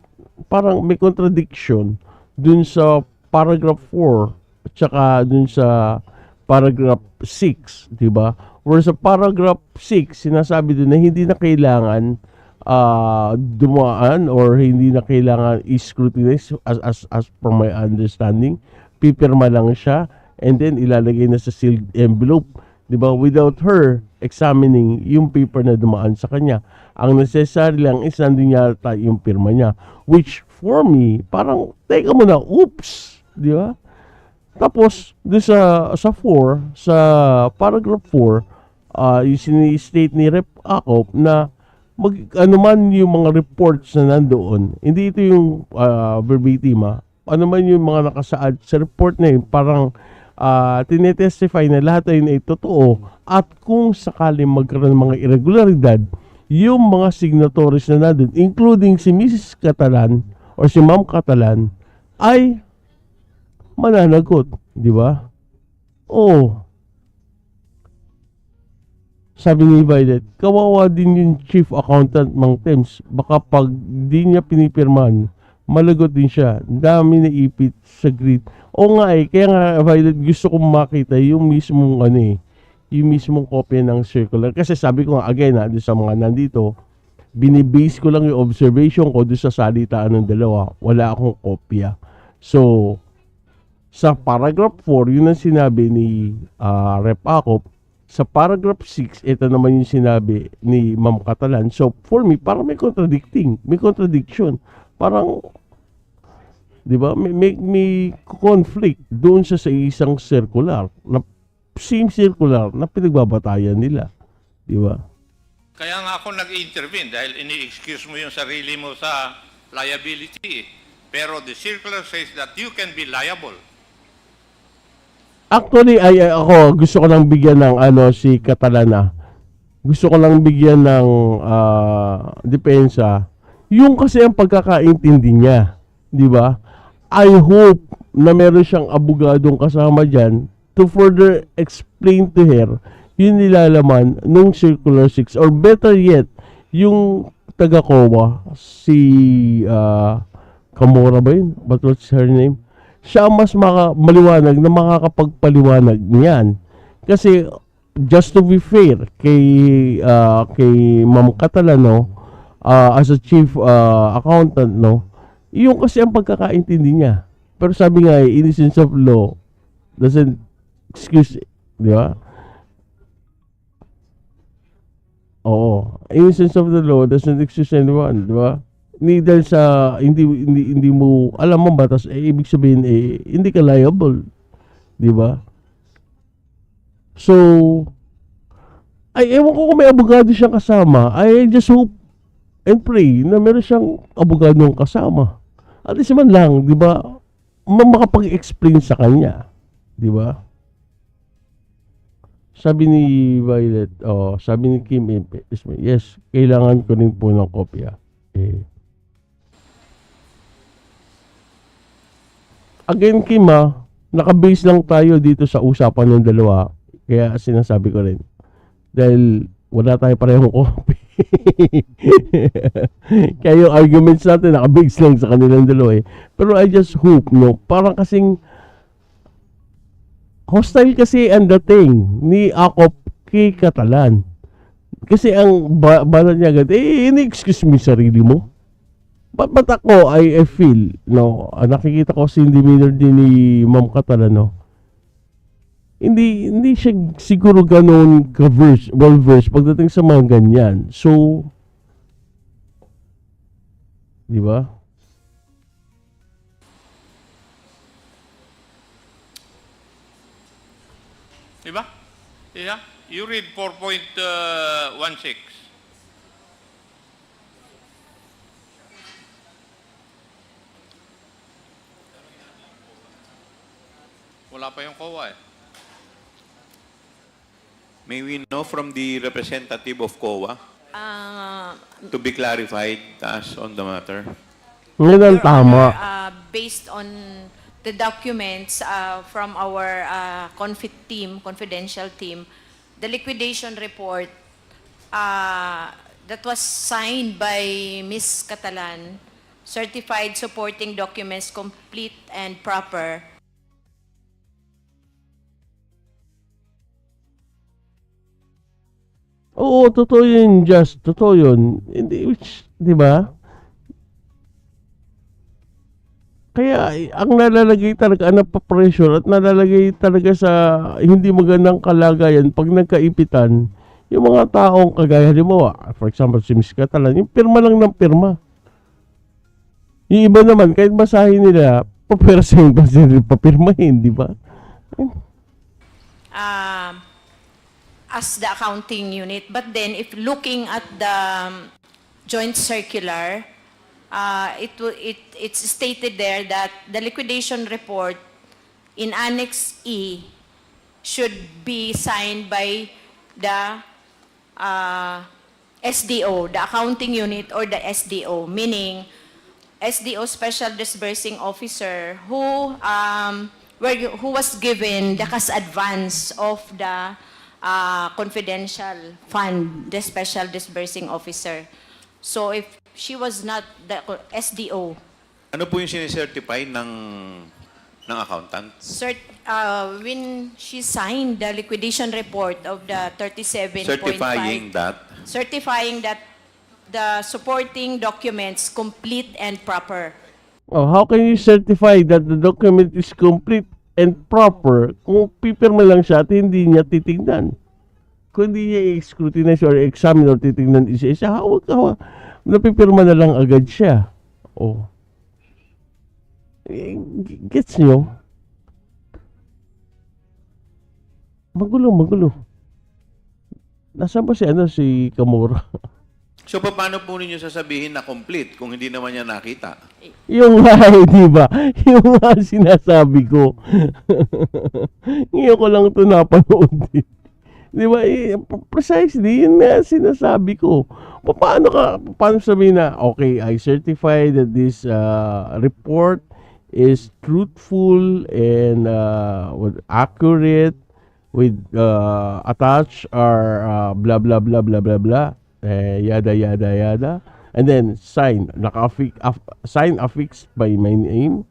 parang may contradiction dun sa paragraph 4 at saka dun sa paragraph 6, di ba? Whereas sa paragraph 6, sinasabi dun na hindi na kailangan dumaan or hindi na kailangan i-scrutinize as per my understanding. Pipirma lang siya and then ilalagay na sa sealed envelope, di ba? Without her examining yung paper na dumaan sa kanya. Ang necessary lang is nandun yata yung pirma niya. Which for me, parang, teka muna, oops, di ba? Tapos, doon sa 4, sa paragraph 4, yung sini-state ni Rep. Acop na ano man yung mga reports na nandoon, hindi ito yung verbatim, ano man yung mga nakasaad sa report na yun, parang tinetestify na lahat ay totoo at kung sakaling magkaroon ng mga irregularidad, yung mga signatories na nandoon, including si Mrs. Catalan or si Ma'am Catalan, ay mananagot, di ba? Oo. Sabi ni Violet, kawawa din yung chief accountant Mang Tems. Baka pag di niya pinipirman, malagot din siya. Dami na ipit sa grid. O nga kaya nga Violet, gusto kong makita yung mismong yung mismong kopya ng circular. Kasi sabi ko nga, again doon sa mga nandito, binibase ko lang yung observation ko doon sa salitaan ng dalawa. Wala akong kopya. So, sa paragraph 4, yun ang sinabi ni Rep. Acop. Sa paragraph 6, ito naman yung sinabi ni Ma'am Catalan. So, for me, parang may contradiction. Parang, di ba, may conflict doon sa isang circular, na same circular na pinagbabatayan nila. Di ba? Kaya nga ako nag-intervene dahil ini-excuse mo yung sarili mo sa liability. Pero the circular says that you can be liable. Actually, ako gusto ko lang bigyan ng si Catalana. Gusto ko lang bigyan ng depensa. Yung kasi ang pagkakaintindi niya, 'di ba? I hope na meron siyang abogadong kasama diyan to further explain to her yung nilalaman nung Circular 6 or better yet, yung taga-COA si Camora ba yun? What's her name? Siya mas maliwanag na makakapagpaliwanag niyan. Kasi just to be fair kay Ma'am Catalano as a chief accountant, no, yung kasi ang pagkakaintindi niya. Pero sabi nga innocence of law doesn't excuse, di ba? Oo, innocence of the law doesn't excuse anyone, di ba? Dahil sa hindi mo alam ang batas, ibig sabihin hindi ka liable, di ba? So ewan ko kung may abogado siyang kasama. I just hope and pray na meron siyang abogadong kasama. At least man lang, di ba, makapag-explain sa kanya, di ba? Sabi ni Violet, sabi ni Kim, yes, kailangan ko rin po ng kopya. Again, Kim, nakabase lang tayo dito sa usapan ng dalawa. Kaya sinasabi ko rin. Dahil wala tayo parehong copy. Kaya yung arguments natin nakabase lang sa kanilang dalawa Pero I just hope, no, parang kasing hostile kasi ang dating ni Acop kay Catalan. Kasi ang banat niya agad, ini-excuse mo yung sarili mo. But ako, I feel, no, nakikita ko si demeanor din ni Ma'am Catalan, no, hindi siya siguro ganun well-versed pagdating sa mga ganyan. So, di ba? Diba? Yeah. You read 4.16. Wala pa yung COA eh. May we know from the representative of COA Uh, to be clarified as on the matter? Ngayon ang Your tama. Honor, based on the documents from our confidential team, the liquidation report that was signed by Ms. Catalan, certified supporting documents complete and proper. Oo, totoo yun, Just. Totoo yun. Hindi, which, di ba? Kaya, ang nalalagay talaga, napapressure at nalalagay talaga sa hindi magandang kalagayan pag nagkaipitan, yung mga taong kagaya, halimbawa, for example, si Ms. Catalan, yung pirma lang ng pirma. Yung iba naman, kahit basahin nila, papersahin pa sila papirmahin, di ba? As the accounting unit. But then, if looking at the joint circular, it's stated there that the liquidation report in Annex E should be signed by the SDO, the accounting unit or the SDO, meaning SDO Special Disbursing Officer who was given the cash advance of the confidential fund, the Special Disbursing Officer. So if she was not the SDO, Ano po yung sinicertify ng accountant? when she signed the liquidation report of the 37.5, certifying that the supporting documents complete and proper. Oh, how can you certify that the document is complete and proper kung pipirma lang siya at hindi niya titignan? Kung hindi niya i-scrutinize or examine or titignan isa-isa, napipirma na lang agad siya. Oh. Gets nyo? Magulo. Nasaan ba si Kamura? So, paano po ninyo sasabihin na complete kung hindi naman niya nakita? Yung nga, di ba? Yung nga sinasabi ko. Ngayon ko lang ito napanood. Di ba? Precisely, yun nga sinasabi ko. Paano sabihin na, okay, I certify that this report is truthful and accurate with attached or blah, blah, blah, blah, blah, blah. Yada, yada, yada. And then, sign affixed by my name,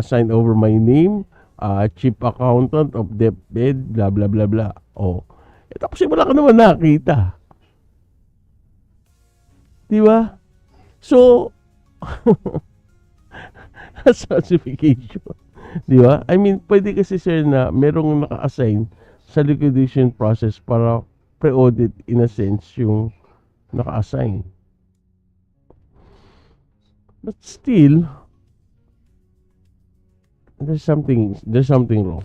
sign over my name, chief accountant of DepEd, blah, blah, blah, blah. Oh. Tapos wala ka naman nakita. Di ba? So, certification. Di ba? I mean, pwede kasi sir na merong naka-assign sa liquidation process para pre-audit in a sense yung naka-assign. But still, there's something wrong.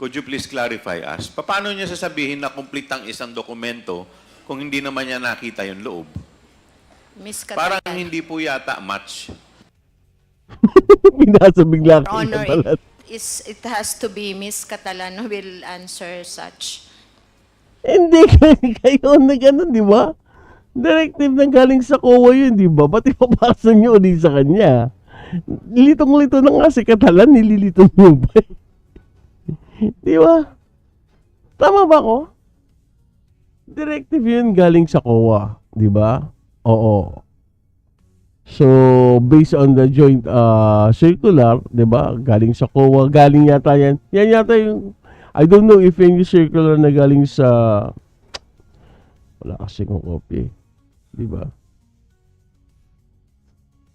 Could you please clarify us? Paano niya sasabihin na complete ang isang dokumento kung hindi naman niya nakita yung loob? Ms. Parang Catalan, hindi po yata match. Pinasa bigla Your Honor, kita it has to be Ms. Catalan who will answer such. Hindi kayo na ganun, di ba? Directive na galing sa COA yun, di ba? Ba't ipapasa nyo ulit sa kanya? Litong-lito na nga si Catalan, nililito nyo ba? Di ba? Tama ba ko? Directive yun galing sa COA, di ba? Oo. So, based on the joint circular, di ba? Galing sa COA, galing yata yan. Yan yata yung, I don't know if yung circular na galing sa, wala kasi kong copy. Di ba?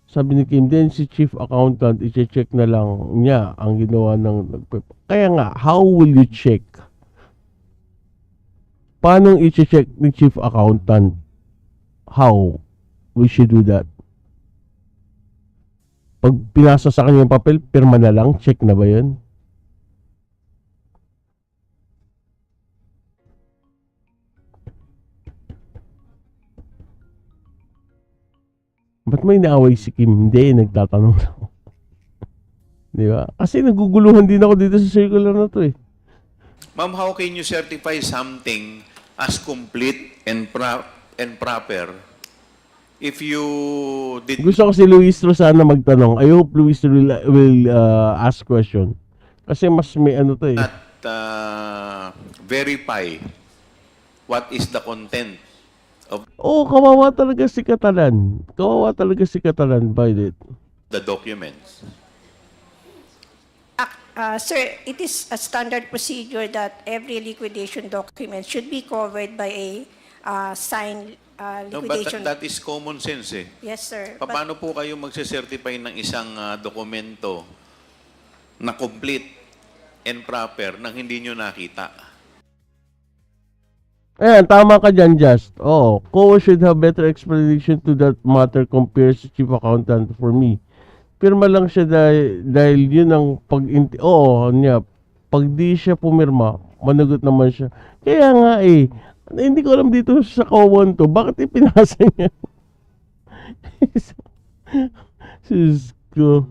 Sabi ni Kim, then si chief accountant, i-check na lang niya ang ginawa ng... Kaya nga, how will you check? Paano i-check ni chief accountant? How we should do that? Pag pinasa sa kanya yung papel, pirma na lang, check na ba yun? Ba't may naaway si Kim? Hindi, nagtatanong lang. Di ba? Kasi naguguluhan din ako dito sa circular na to eh. Ma'am, how can you certify something as complete and proper if you did Gusto ko si Luis Rosana magtanong. I hope Luis will ask question. Kasi mas may ano to eh. not verify what is the content of Oo, kawawa talaga si Catalan. Kawawa talaga si Catalan by it. the documents? Sir, it is a standard procedure that every liquidation document should be covered by a signed No, but liquidation. that is common sense eh. Yes, sir. But Paano po kayo magse-certify ng isang dokumento na complete and proper nang hindi nyo nakita? Ayan, tama ka dyan, Just. Oo, COA should have better explanation to that matter compared to chief accountant for me. Pirma lang siya dahil yun ang oo, niya. Pag di siya pumirma, managot naman siya. Kaya nga eh, hindi ko alam dito sa COA to, bakit ipinasa niya? Sus ko.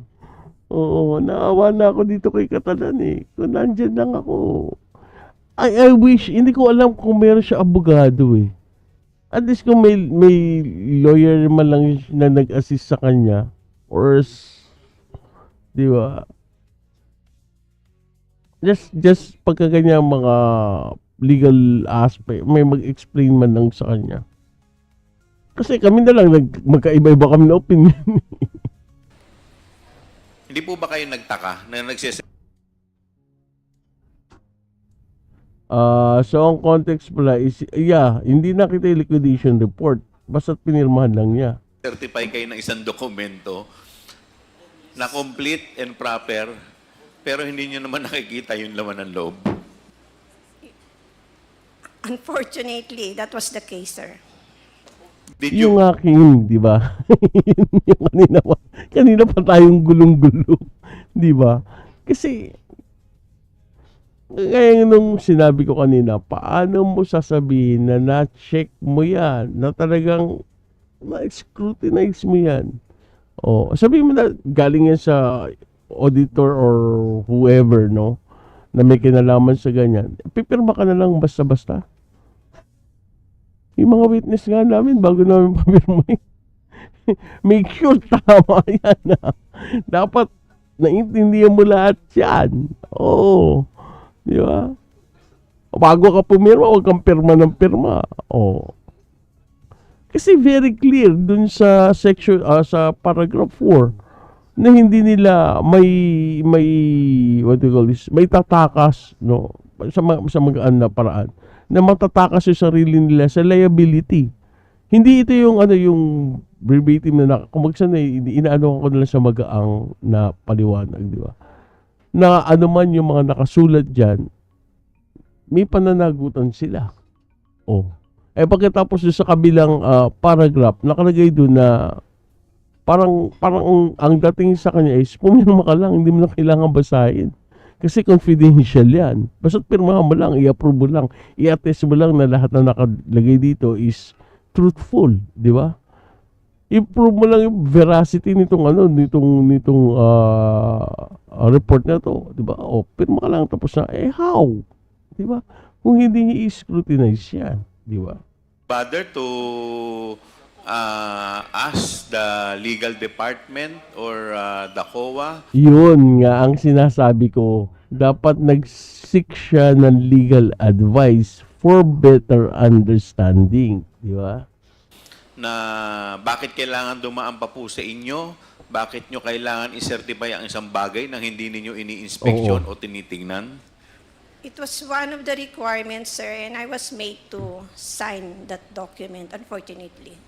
Oo, naawa na ako dito kay Catalan eh. Kung nandyan lang ako. I wish, hindi ko alam kung meron siya abogado eh. At least kung may lawyer man lang na nag-assist sa kanya, or di ba? Just pagkaganya mga legal aspect, may mag-explain man lang sa kanya. Kasi kami na lang magkaiba-iba kami na opinion. Hindi po ba kayo nagtaka na So ang context pala is, hindi nakita yung liquidation report. Basta't pinirmahan lang niya. certify kayo ng isang dokumento na complete and proper pero hindi nyo naman nakikita yung laman ng loob? unfortunately, that was the case, sir. Did you Yung aking, di ba? Yung kanina pa tayong gulong-gulo. Di ba? Kasi, kaya nung sinabi ko kanina, paano mo sasabihin na na-check mo yan? Na talagang na-scrutinize mo yan? O, sabihin mo na galing yan sa auditor or whoever, no? Na may kinalaman sa ganyan. Pipirma ka na lang basta-basta. Yung mga witness nga namin, bago namin papirma, make sure tama yan na. Dapat naintindihan mo lahat yan. Oo. Di ba? Bago ka pumirma, huwag kang pirma ng pirma. Oo. Kasi very clear dun sa section, sa paragraph 4, na hindi nila may what do you call this, may tatakas, no, sa magaan na paraan, na matatakas yung sarili nila sa liability. Hindi ito yung yung verbatim na kumagsan na inaano ko nila sa magaang na paliwanag, di ba? Na ano man yung mga nakasulat diyan, may pananagutan sila. Oh. Pagkatapos sa kabilang paragraph, nakalagay doon na parang ang dating sa kanya is pumirma ka lang, hindi mo na kailangan basahin. Kasi confidential yan. Basta't pirmahan mo lang, i-approve mo lang, i-attest mo lang na lahat na nakalagay dito is truthful, di ba? I-prove mo lang yung veracity nitong report na to, di ba? O, pirma ka lang tapos na, how? Di ba? Kung hindi i-scrutinize yan, di ba? bother to ask the legal department or the COA? Yun nga ang sinasabi ko. Dapat nag-seek siya ng legal advice for better understanding. Di ba? Na bakit kailangan dumaan pa po sa inyo? Bakit nyo kailangan i-certify ang isang bagay nang hindi ninyo ini-inspection o tinitingnan? It was one of the requirements, sir, and I was made to sign that document, unfortunately.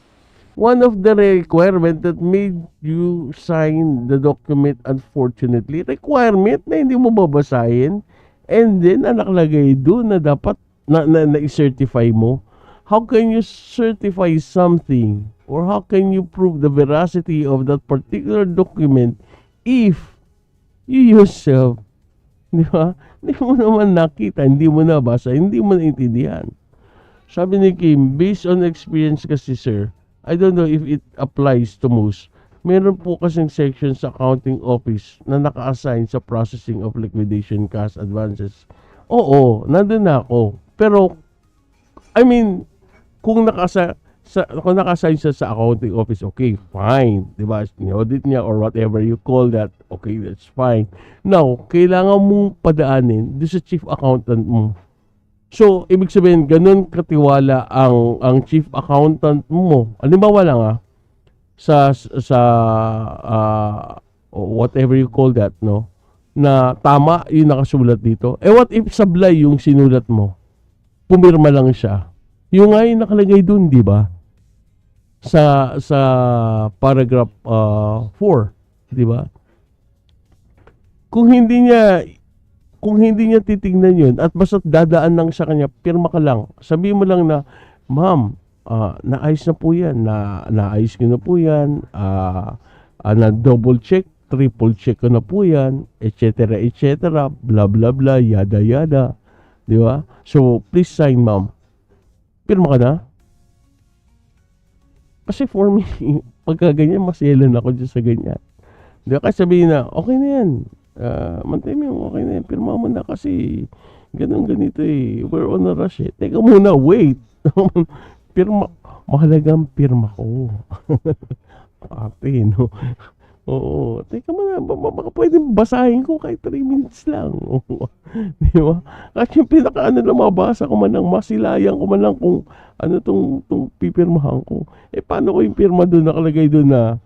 one of the requirement that made you sign the document, unfortunately, requirement na hindi mo babasahin, and then ang nakalagay doon na dapat na-certify mo. How can you certify something, or how can you prove the veracity of that particular document if you yourself, di ba? Hindi mo naman nakita, hindi mo nabasa, hindi mo naintindihan. Sabi ni Kim, based on experience kasi sir, I don't know if it applies to most. Meron po kasing section sa accounting office na naka-assign sa processing of liquidation cash advances. Oo, nandun na ako. Pero, I mean, kung naka-assign siya sa accounting office, okay, fine. Diba? Ni-audit niya or whatever you call that, okay, that's fine. Now, kailangan mong padaanin doon sa chief accountant mo. So, ibig sabihin, ganun katiwala ang chief accountant mo. Halimbawa lang sa whatever you call that, no? Na tama yung nakasulat dito. What if sablay yung sinulat mo? Pumirma lang siya. Yung nga yung nakalagay dun, di ba? Sa paragraph 4, di ba? Kung hindi niya titingnan yun at basta dadaan lang sa kanya, pirma ka lang. Sabihin mo lang na, ma'am, naayos na po yan, naayos ko na po yan, na double check, triple check ko na po yan, etc., etc., blah, blah, blah, yada, yada. Di ba? So, please sign, ma'am. Pirma ka na? Kasi for me, pagka ganyan, maselan ako dyan sa ganyan. Di ba? Kasi sabihin na, okay na yan. Mantay mo, okay na yan. Pirma mo na kasi ganito eh. We're on a rush eh. Teka muna, wait. Pirma, mahalagang pirma ko. Ate, no? Oo. Teka muna, baka pwede basahin ko kahit 3 minutes lang. Di ba? Kasi yung pinaka-ano na mabasa ko man lang, masilayan ko man lang kung ano tong pipirmahan ko. Paano ko yung pirma doon, nakalagay doon na,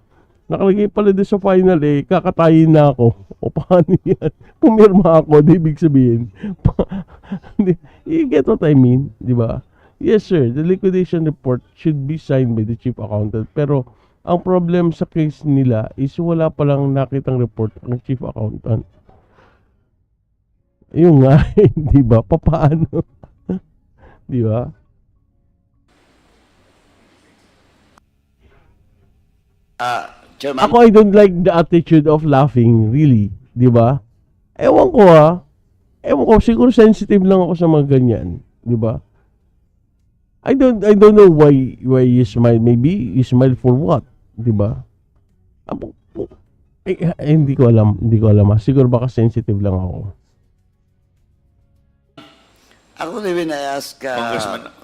nakalagay pala doon sa final kakatayin na ako. O paano yan? Pumirma ako, di ibig sabihin. You get what I mean? Di ba? Yes sir, the liquidation report should be signed by the chief accountant. Pero, ang problem sa case nila is wala palang nakitang report ang chief accountant. Yung nga, di ba? Paano? Di ba? Chairman, Ako, I don't like the attitude of laughing, really. Di ba? Ewan ko, siguro sensitive lang ako sa mga ganyan. Di ba? I don't know why you smile. Maybe you smile for what? Di ba? Hindi ko alam. Siguro baka sensitive lang ako. ako din I ask...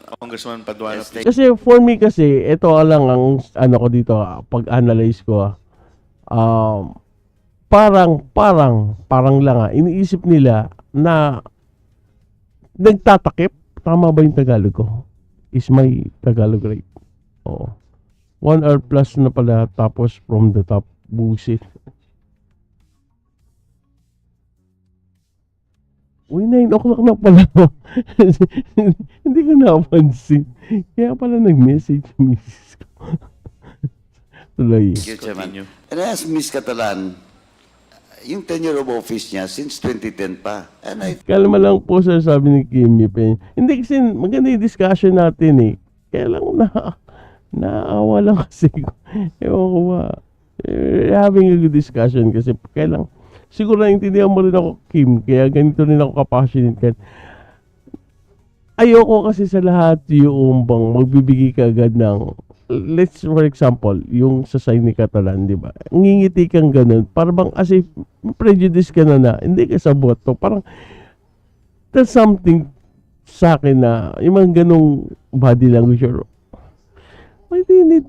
Congressman Paduano, please. Kasi for me kasi, ito lang ang ano ko dito, pag-analyze ko. Parang lang iniisip nila na nagtatakip. Tama ba yung Tagalog ko? Is my Tagalog right? Oo. 1 hour plus na pala, tapos from the top, bullshit. Uy, 9 o'clock na pala. Hindi ko napansin. Kaya pala nag-message miss ko. Tuloy. Thank you, Chairman. And I asked Ms. Catalan, yung tenure of office niya since 2010 pa. And I Kalma lang po sir, sabi ni Kimmy Pen. Hindi kasi maganda yung discussion natin eh. Kaya lang naawa lang kasi. Ewan ko ba. Having a good discussion kasi kailang siguro naintindihan mo rin ako, Kim. Kaya ganito rin ako kapassionate. Ayoko kasi sa lahat yung bang magbibigay ka agad ng, let's for example, yung sa sign ni Catalan, di ba? Ngingiti kang ganun. Parang bang as if prejudice ka na hindi ka sa boto. Parang there's something sa akin na yung mga ganung body language or why do you need.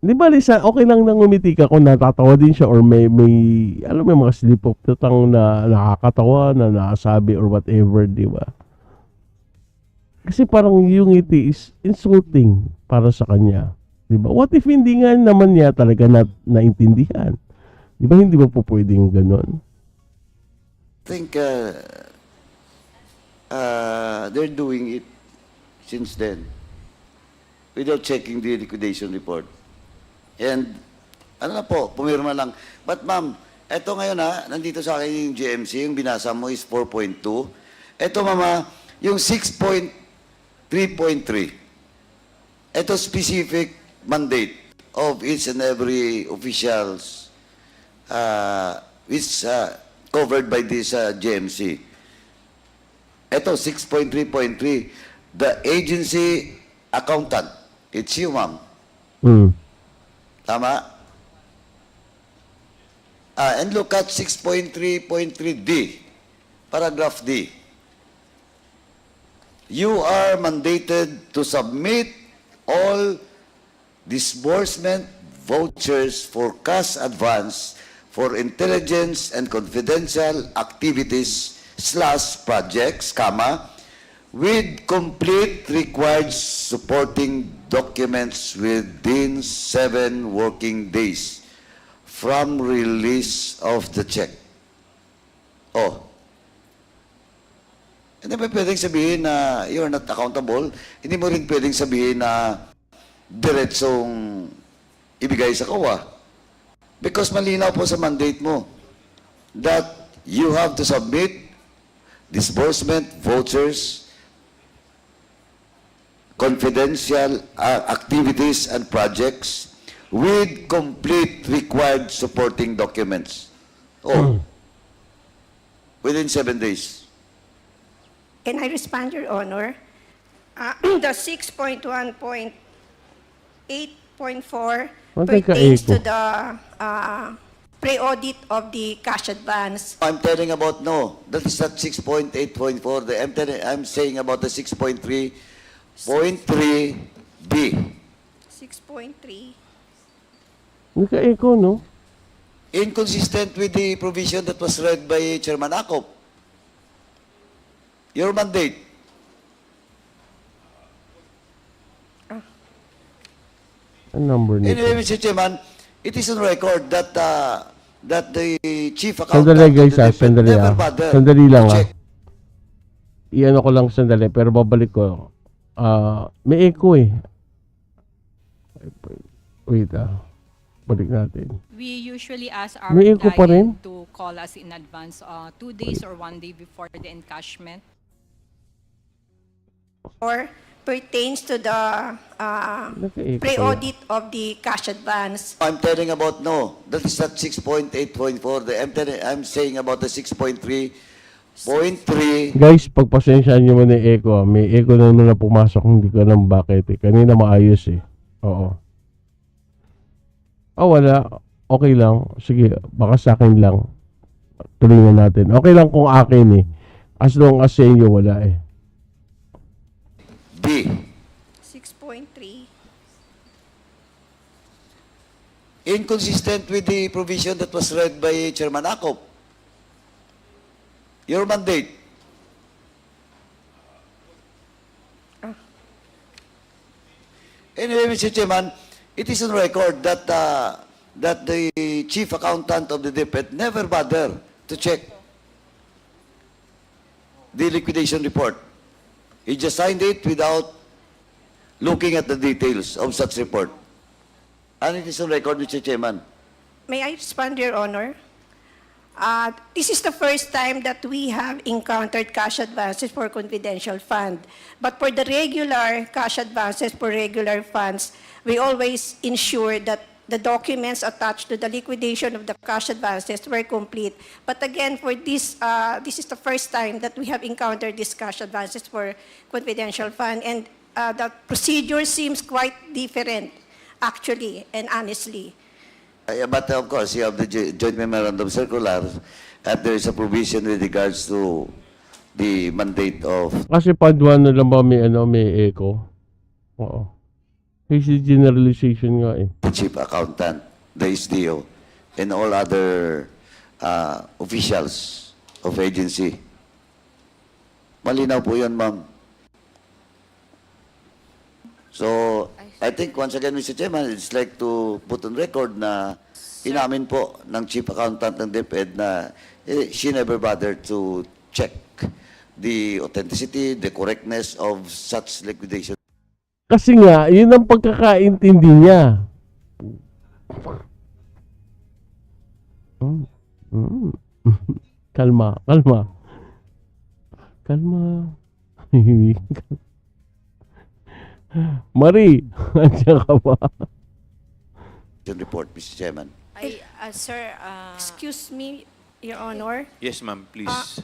Di ba, Lisa, okay lang nang umiti ka kung natatawa din siya or may alam mo, mga slip of the tongue na nakakatawa, na nakasabi or whatever, di ba? Kasi parang yung ngiti is insulting para sa kanya. Di ba? What if hindi nga naman niya talaga naintindihan? Di ba, hindi ba po pwedeng ganun? think they're doing it since then. without checking the liquidation report. And ano na po, pumirma lang. But ma'am, eto ngayon nandito sa akin yung GMC, yung binasa mo is 4.2. Eto mama, yung 6.3.3. Eto specific mandate of each and every officials which covered by this GMC. Eto 6.3.3, the agency accountant. It's you, ma'am. Tama? And look at 6.3.3D, paragraph D. You are mandated to submit all disbursement vouchers for cash advance for intelligence and confidential activities / projects, with complete required supporting documents within 7 working days from release of the check. Oh. Hindi ba pwedeng sabihin na you're not accountable? Hindi mo rin pwedeng sabihin na diretsong ibigay sa COA. Because malinaw po sa mandate mo that you have to submit disbursement vouchers, confidential activities and projects with complete required supporting documents. Oh, within 7 days. Can I respond, Your Honor? The 6.1.8.4 pertains to the pre-audit of the cash advance. I'm telling about no. That is not 6.8.4. I'm saying about the 6.3.3B. 6.3. Nagka-echo, no? Inconsistent with the provision that was read by Chairman Acop. Your mandate. Ang number nito. Anyway, Mr. Chairman, it is on record that that the chief accountant Sandali guys, of the sandali never bothered Sandali lang to check. Iano ko lang sandali, pero babalik ko. May echo eh. Wait balik natin. We usually ask our May echo pa rin? client to call us in advance, 2 days or 1 day before the encashment. Or pertains to the Naka-echo pre-audit of the cash advance. I'm telling about no. That is not 6.8.4. I'm saying about the 6.3.3. Guys, pagpasensyaan nyo mo na yung echo. May echo na naman na pumasok. Hindi ko alam bakit eh. Kanina maayos eh. Oo. Wala. Okay lang. Sige, baka sa akin lang. Tuloy na natin. Okay lang kung akin eh. As long as sa inyo wala eh. B. 6.3. Inconsistent with the provision that was read by Chairman Acop. Your mandate. Anyway, Mr. Chairman, it is on record that that the chief accountant of the DepEd never bothered to check the liquidation report. He just signed it without looking at the details of such report. And it is on record, Mr. Chairman. May I respond, Your Honor? This is the first time that we have encountered cash advances for confidential fund. But for the regular cash advances for regular funds, we always ensure that the documents attached to the liquidation of the cash advances were complete. But again, for this, this is the first time that we have encountered these cash advances for confidential fund. And the procedure seems quite different, actually and honestly. But of course, you have the joint memorandum circular, and there is a provision with regards to the mandate of Kasi pad 1 na lang ba may echo? Oo. Kasi generalization nga eh. the chief accountant, the SDO, and all other officials of agency. Malinaw po yun, ma'am. So, I think once again, Mr. Chairman, it's like to put on record na inamin po ng chief accountant ng DepEd na she never bothered to check the authenticity, the correctness of such liquidation Kasi nga, yun ang pagkakaintindi niya. Mm. Kalma, kalma. Kalma. Marie, andiyan ka ba? Report, Mr. Chairman. Sir, Excuse me, Your Honor. Yes, ma'am, please.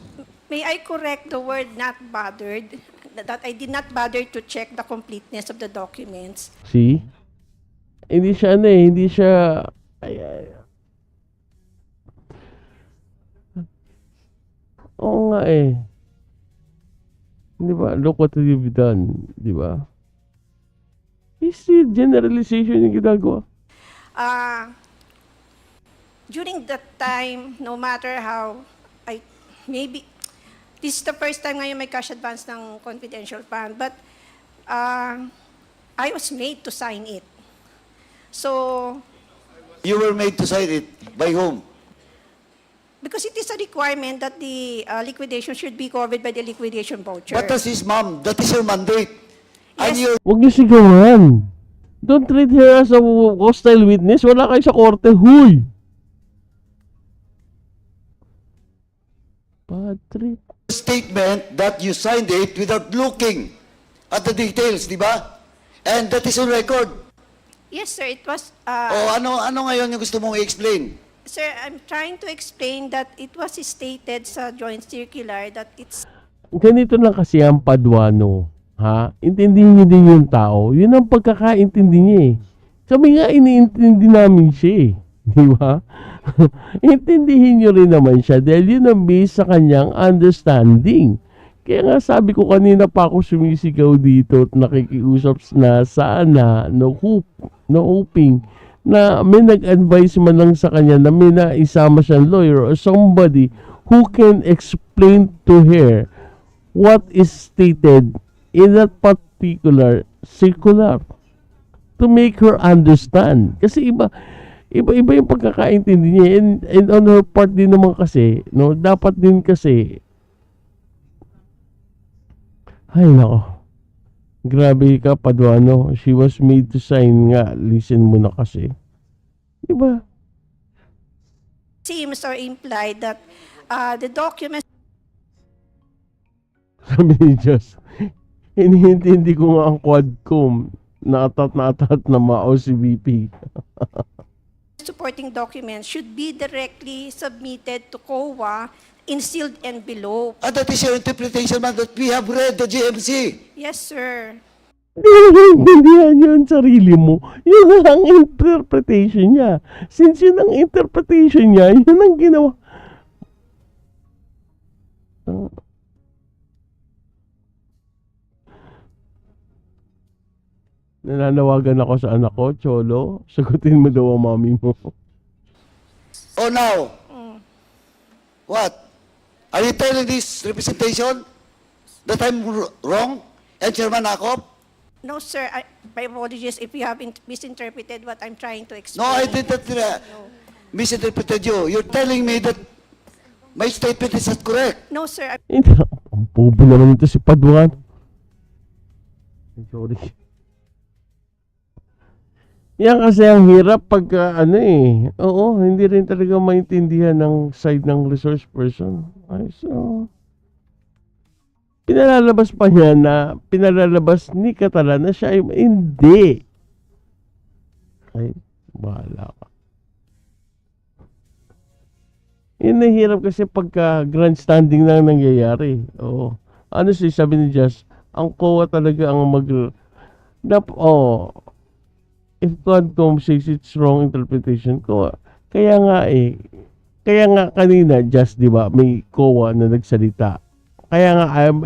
May I correct the word not bothered? That I did not bother to check the completeness of the documents. See? Hindi siya hindi siya... Ay. Oo nga eh. Di ba? Look what you've done. Di ba? It's generalization yung ginagawa. During that time, no matter how, maybe, this is the first time ngayon may cash advance ng confidential fund, but I was made to sign it. So, You were made to sign it. By whom? because it is a requirement that the liquidation should be covered by the liquidation voucher. What does this, ma'am? That is your mandate. And Yes. your Huwag niyo sigawan. Don't treat her as a hostile witness. Wala kayo sa korte. Huy! Bad trip. statement that you signed it without looking at the details, di ba? And that is on record. Yes, sir, it was, O ano ngayon yung gusto mong i-explain? sir, I'm trying to explain that it was stated sa joint circular that it's Ganito lang kasi ang Paduano. Ha? Intindihin niyo din yung tao. Yun ang pagkakaintindi niya eh. Kami nga iniintindi namin siya eh. Di ba? Intindihin niyo rin naman siya dahil yun ang base sa kanyang understanding. Kaya nga sabi ko kanina pa ako sumisigaw dito at nakikiusap na sana no hoping na may nag-advise man lang sa kanya na may naisama siyang lawyer or somebody who can explain to her what is stated in that particular circular to make her understand. Kasi iba yung pagkakaintindi niya and on her part din naman kasi, no, dapat din kasi ay nako. Grabe ka, Paduano. She was made to sign nga. Listen mo na kasi. Diba? seems or implied that the documents Sabi ni Just, hinihintindi ko nga ang quadcom na atat na mao si VP. supporting documents should be directly submitted to COA in sealed envelope. And that is your interpretation, ma'am, that we have read the GMC. Yes, sir. Hindi mo naiintindihan yun sarili mo. Yun ang interpretation niya. Since yun ang interpretation niya, yun ang ginawa. Nananawagan ako sa anak ko, Cholo. Sagutin mo daw ang mami mo. Oh, now, what? Are you telling this representation that I'm wrong? And Chairman Akop? No, sir. My apologies if you have misinterpreted what I'm trying to explain. No, I did not misinterpreted you. You're telling me that my statement is not correct. No, sir. Ang bobo naman ito si Paduan. Sorry. Yan kasi ang hirap pagka Oo, hindi rin talaga maintindihan ng side ng resource person. Ay, so... Pinalalabas pa niya na pinalalabas ni Katala na siya ay hindi. Ay, bahala ka. Yun nahihirap kasi pagka grandstanding na nangyayari. Oo. Honestly, sabi ni Just, ang COA talaga ang if Quantum says it's wrong interpretation, COA. Kaya nga kanina, Just, di ba, may COA na nagsalita. Kaya nga, I'm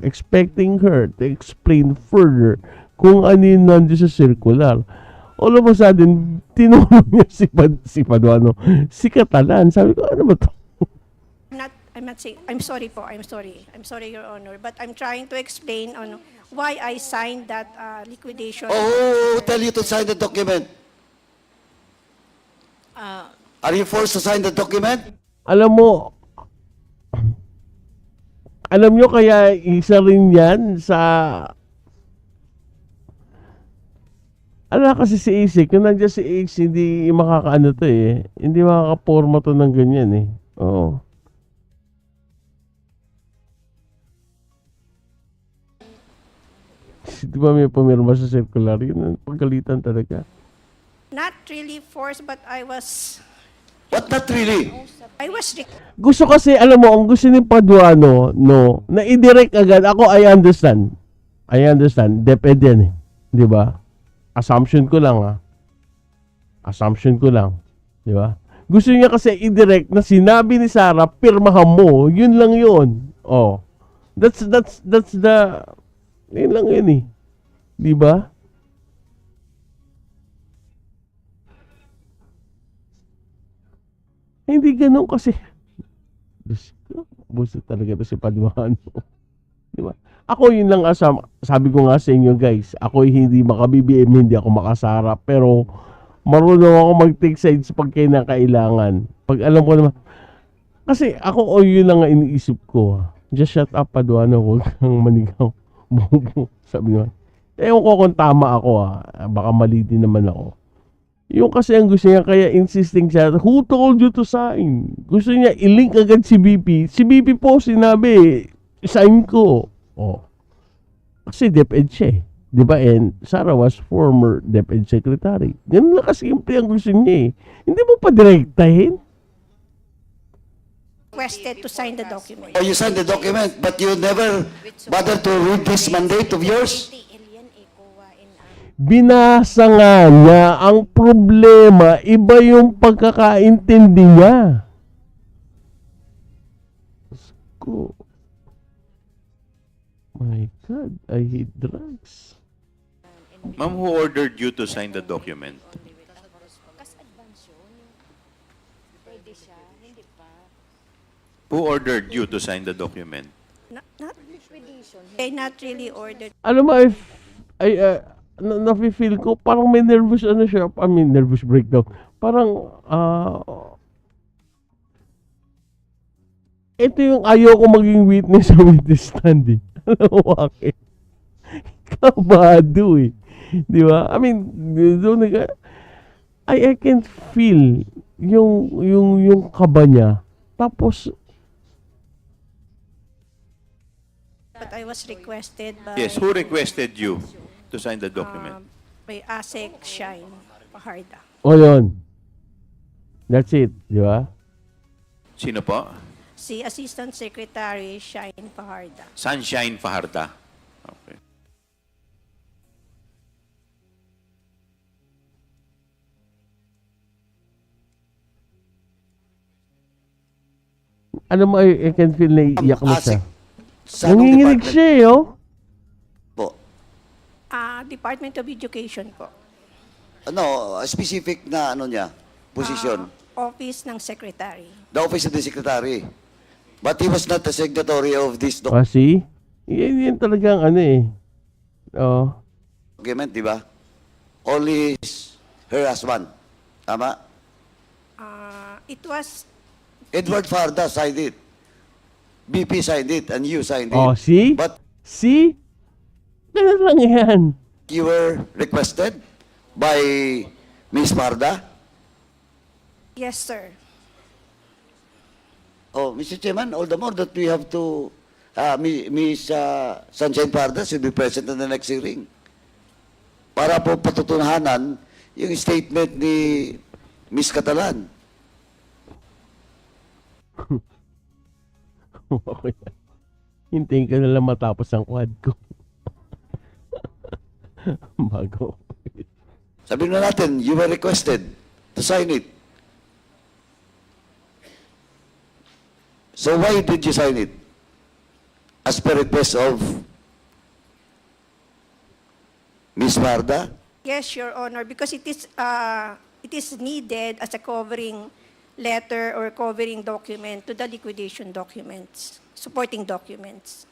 expecting her to explain further kung ano yung nandiyo sa circular. All of a sudden, tinulong niya si Paduano. Si Catalan. Sabi ko, ano ba to? I'm not saying, I'm sorry po, I'm sorry, Your Honor, but I'm trying to explain on why I signed that liquidation. Oh, who tell you to sign the document? Are you forced to sign the document? Alam nyo kaya isa rin yan sa Ala kasi si Ace, kung nandiyan si Ace, hindi makakaano to eh. Hindi makakaporma to ng ganyan eh. Oo. Di ba may pumirma sa circular? Yun ang pagkalitan talaga. Not really forced, but What not really? I was Gusto kasi, alam mo, ang gusto ni Paduano, no, na i-direct agad. Ako, I understand. Depende yan eh. Di ba? Assumption ko lang ah. Assumption ko lang. Di ba? Gusto niya kasi i-direct na sinabi ni Sarah, pirmahan mo. Yun lang yun. Oh. That's the... Yun lang yun eh. Di ba? Hindi ganun kasi. Busto talaga ito si Paduano. Di ba? Ako yun lang sabi ko nga sa inyo guys, ako hindi maka-BBM, hindi ako makasara, pero marunong ako mag-take sides pag kailangan. Pag alam ko naman, kasi ako yun lang nga iniisip ko. Just shut up Paduano, huwag kang manigaw. Sabi naman. Ewan ko kung tama ako baka mali din naman ako. Yung kasi ang gusto niya, kaya insisting siya, who told you to sign? Gusto niya i-link agad si BP. Si BP po sinabi, sign ko. Oh. Kasi DepEd siya eh. Di ba? And Sarah was former DepEd secretary. Ganun lang kasi simple ang gusto niya eh. Hindi mo pa direktahin. requested to sign the document. Oh, you signed the document, but you never bothered to read this mandate of yours? Binasa nga niya. Ang problema, iba yung pagkakaintindi niya. Ko. My God, I hate drugs. Ma'am, who ordered you to sign the document? Who ordered you to sign the document? Not really ordered. Alam mo, nafe-feel ko, parang may nervous siya. I mean, nervous breakdown. Parang, ito yung ayaw ko maging witness sa witness stand eh. Alam mo bakit? Kabado eh. Di ba? I mean, doon I can feel yung kaba niya. Tapos, But I was requested by, Yes, who requested you to sign the document? by ASEC Shine Paharda. o yun. That's it. Di ba? Sino po? Si Assistant Secretary Shine Paharda. Sunshine Fajarda. Okay. Alam mo, I can feel na iiyak na siya. Sa anong Nanginginig department siya eh, oh. po? Department of Education po. Ano, a specific na ano niya, position? Office ng Secretary. The office of the secretary. But he was not the signatory of this document, See? Yan talagang ano eh. Oh. di ba? Only her husband. Tama? It was Edward Farda signed it. BP signed it and you signed it. Oh, see? But See? Ganun lang yan. you were requested by Ms. Farda? yes, sir. Oh, Mr. Chairman, all the more that we have to, Ms. Sunshine Farda should be present in the next hearing. Para po patutunahanan yung statement ni Ms. Catalan. Okay. Hintayin ka na lang matapos ang quad ko. Bago. Sabihin na natin, you were requested to sign it. So why did you sign it? As per request of Ms. Farda? Yes, Your Honor, because it is needed as a covering letter or covering document to the liquidation documents, supporting documents.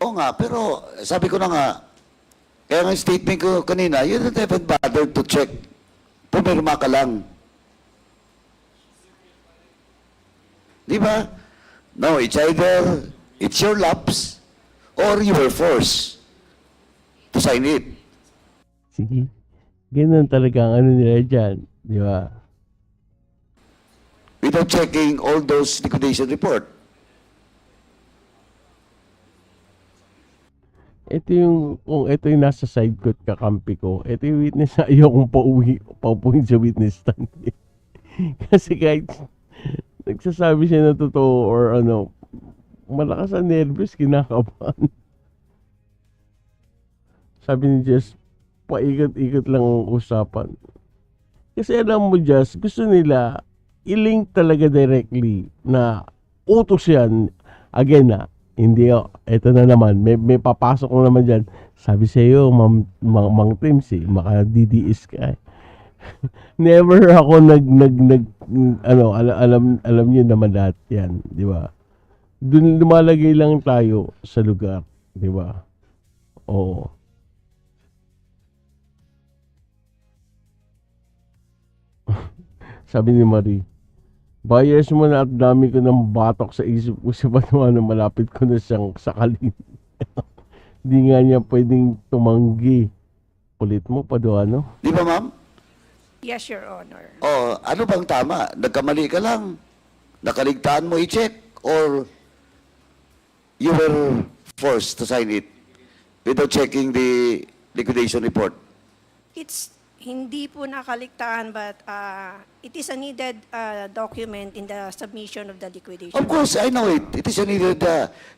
Oo nga, pero sabi ko na nga, kaya nga statement ko kanina, you don't even bother to check. Pumirma ka lang. Di ba? No, it's either it's your lapse or you were forced to sign it. Sige. Ganun talaga ang ano nila dyan. Di ba? Without checking all those liquidation report. Ito yung, kung ito yung nasa side ko at kakampi ko, ito yung witness na ayokong paupuin sa witness stand. Kasi kahit nagsasabi siya na totoo or ano, malakas ang nervous, kinakabahan. Sabi ni Jess, paikot-ikot lang ang usapan. Kasi alam mo, Jess, gusto nila i-link talaga directly na utos yan. Again na, hindi, ito na naman, may papasok mo naman dyan. Sabi sa iyo, Mang Tims, maka DDS ka. Never ako alam niyo naman lahat yan, di ba? Doon lumalagay lang tayo sa lugar, di ba? Oo. Sabi ni Marie, bayas mo na at dami ko ng batok sa isip ko sa batuan na malapit ko na siyang sakalin. Di nga niya pwedeng tumanggi. Kulit mo pa do, ano? Di ba, ma'am? Yes, Your Honor. O, ano bang tama? Nagkamali ka lang. Nakaligtaan mo i-check or you were forced to sign it without checking the liquidation report? It's hindi po nakaligtaan, but it is a needed document in the submission of the liquidation. Of course, I know it. It is needed,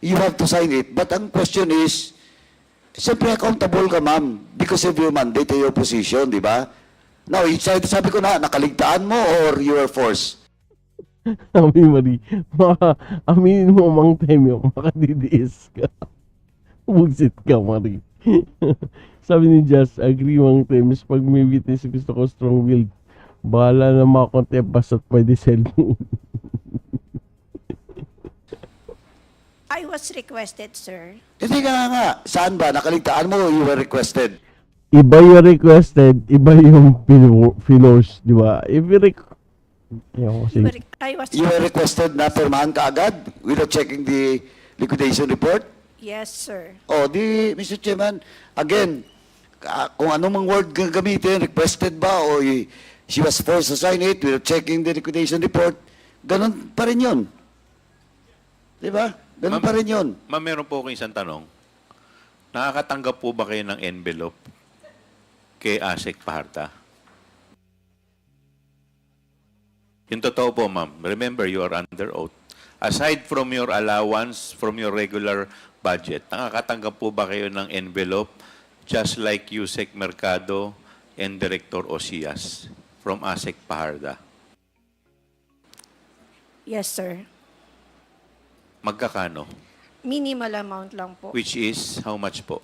you have to sign it. But ang question is, siyempre accountable ka, ma'am, because of your mandate or your position, di ba? Now, sabi ko na, nakaligtaan mo or you were forced? Sabi Marie, aminin mo Mang Temyo, makadidiis ka. Bugsit ka, Marie. Sabi ni Jazz, agree Mang Tems, pag may witness gusto ko strong-willed, bahala na makontempt basta't pwede cellphone. I was requested, sir. Hindi ka nga. Saan ba? Nakaligtaan mo or you were requested? Iba yung requested, iba yung filos, di ba? If you You were requested na firmahan ka agad without checking the liquidation report? Yes, sir. O, di, Mr. Chairman, again, kung anong word gamitin, requested ba o she was forced to sign it without checking the liquidation report, ganun pa rin yun. Di ba? Ganun pa rin yun. Ma'am, meron po akong isang tanong. Nakakatanggap po ba kayo ng envelope kay ASEC Paharta? Yung totoo po, ma'am. Remember, you are under oath. Aside from your allowance, from your regular budget, nakakatanggap po ba kayo ng envelope just like Yusek Mercado and Director Osias from ASEC Paharda? Yes, sir. Magkakano? Minimal amount lang po. Which is, how much po?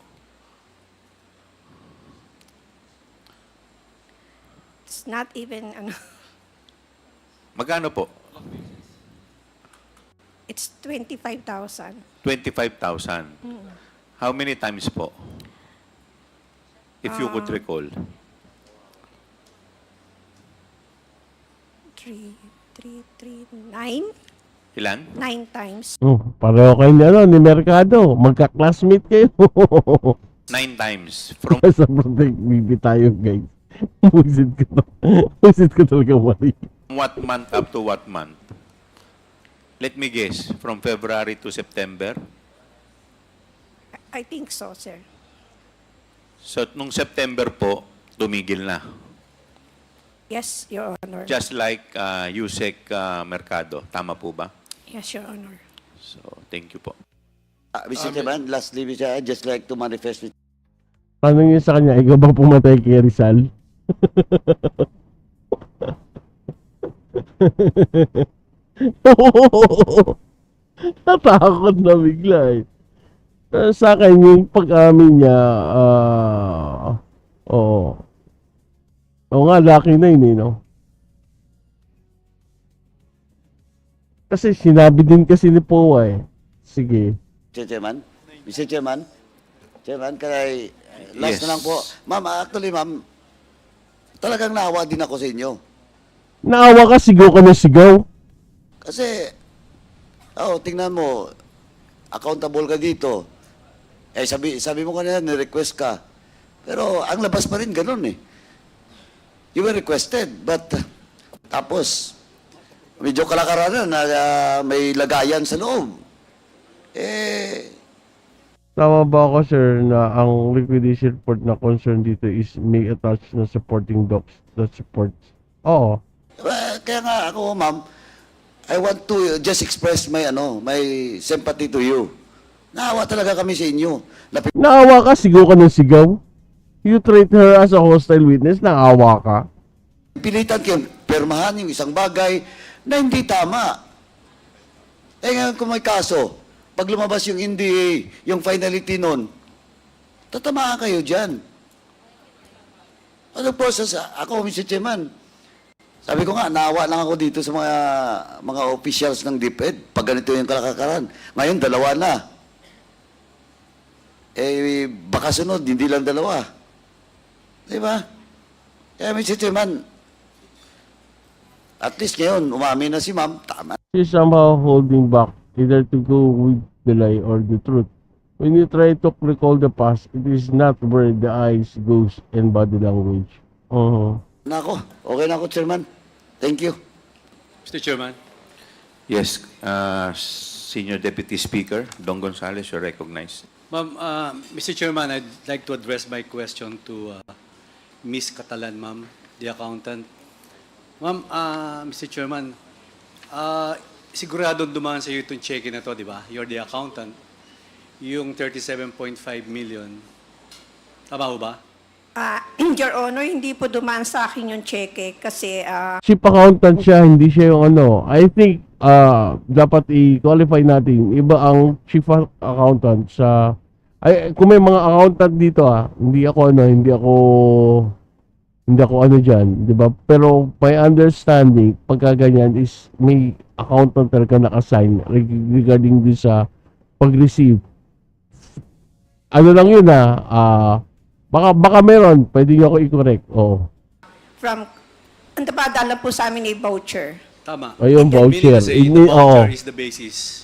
It's not even, Magkano po? it's 25,000. 25,000. How many times po? If you could recall. 9? Ilan? 9 times. Pareho kayo ni Mercado. Magka-classmate kayo. 9 times. From Sa protect BB tayo, guys. Buisit ko to. Buisit ko talaga, Marie. what month up to what month? Let me guess. From February to September? I think so, sir. So, nung September po, tumigil na. Yes, Your Honor. Just like Yusek Mercado. Tama po ba? Yes, Your Honor. So, thank you po. Mr. Chairman, lastly, I'd just like to manifest with Tanong niyo sa kanya, ikaw ba pumatay kay Rizal? Natakot na bigla eh. Sa akin, yung pag-amin niya, oo. Oo nga, lucky na yun eh, no? Kasi sinabi din kasi ni Powa eh. Sige. Mr. Chairman. Mr. Chairman. Chairman, last Yes. na lang po. Ma'am, actually, ma'am, talagang naawa din ako sa inyo. Naawa ka, sigaw ka na sigaw. Kasi, tingnan mo, accountable ka dito. Sabi mo kanina, ni-request ka. Pero ang labas pa rin, ganun eh. You were requested, but tapos, medyo kalakaran na may lagayan sa loob. Tama ba ako, sir, na ang liquidation report na concern dito is may attach na supporting docs that supports? Oo. Kaya nga ako, ma'am, I want to just express my my sympathy to you. Naawa talaga kami sa inyo. Naawa ka, sigaw ka ng sigaw. You treat her as a hostile witness, naawa ka. Pilitan kayong permahan yung isang bagay na hindi tama. Ngayon kung may kaso, pag lumabas yung NDA, yung finality nun, tatamaan kayo dyan. Ano process? Ako, Mr. Chairman, sabi ko nga, naawa lang ako dito sa mga officials ng DepEd pag ganito yung kalakaran. Ngayon, dalawa na. Baka sunod, hindi lang dalawa. Diba? Kaya, Mr. Chairman, at least ngayon, umamin na si ma'am, tama. She's somehow holding back, either to go with the lie or the truth. When you try to recall the past, it is not where the eyes goes and body language. Nako, okay na ako, Chairman. Thank you. Mr. Chairman. Yes, Senior Deputy Speaker, Don Gonzales, you're recognized. Ma'am, Mr. Chairman, I'd like to address my question to Ms. Catalan, ma'am, the accountant. Ma'am, Mr. Chairman, sigurado dumaan sa iyo itong check na to, di ba? You're the accountant. Yung 37.5 million. Tama ho ba? Your Honor, hindi po dumaan sa akin yung cheque kasi Chief accountant siya, hindi siya yung ano. I think, dapat i-qualify natin. Iba ang chief accountant sa... kung may mga accountant dito hindi ako ano dyan, di ba? Pero my understanding, pagka ganyan is may accountant talaga naka-assign regarding din sa pag-receive. Ano lang yun baka meron, pwede niyo ako i-correct. Oo. ang napadala po sa amin ay voucher. Tama. Ayun, voucher. Meaning kasi the voucher is the basis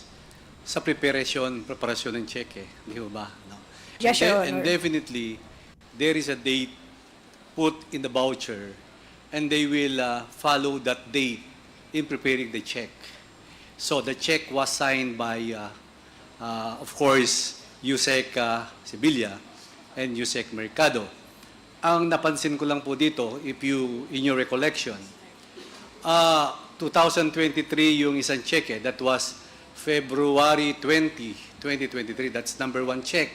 sa preparasyon ng cheque. Di ba? No? Yes, Your Honor. And definitely, there is a date put in the voucher and they will follow that date in preparing the check. So the check was signed by, of course, Yusek Sibilia and Yusek Mercado. Ang napansin ko lang po dito, in your recollection, 2023 yung isang check that was February 20, 2023. That's number 1 check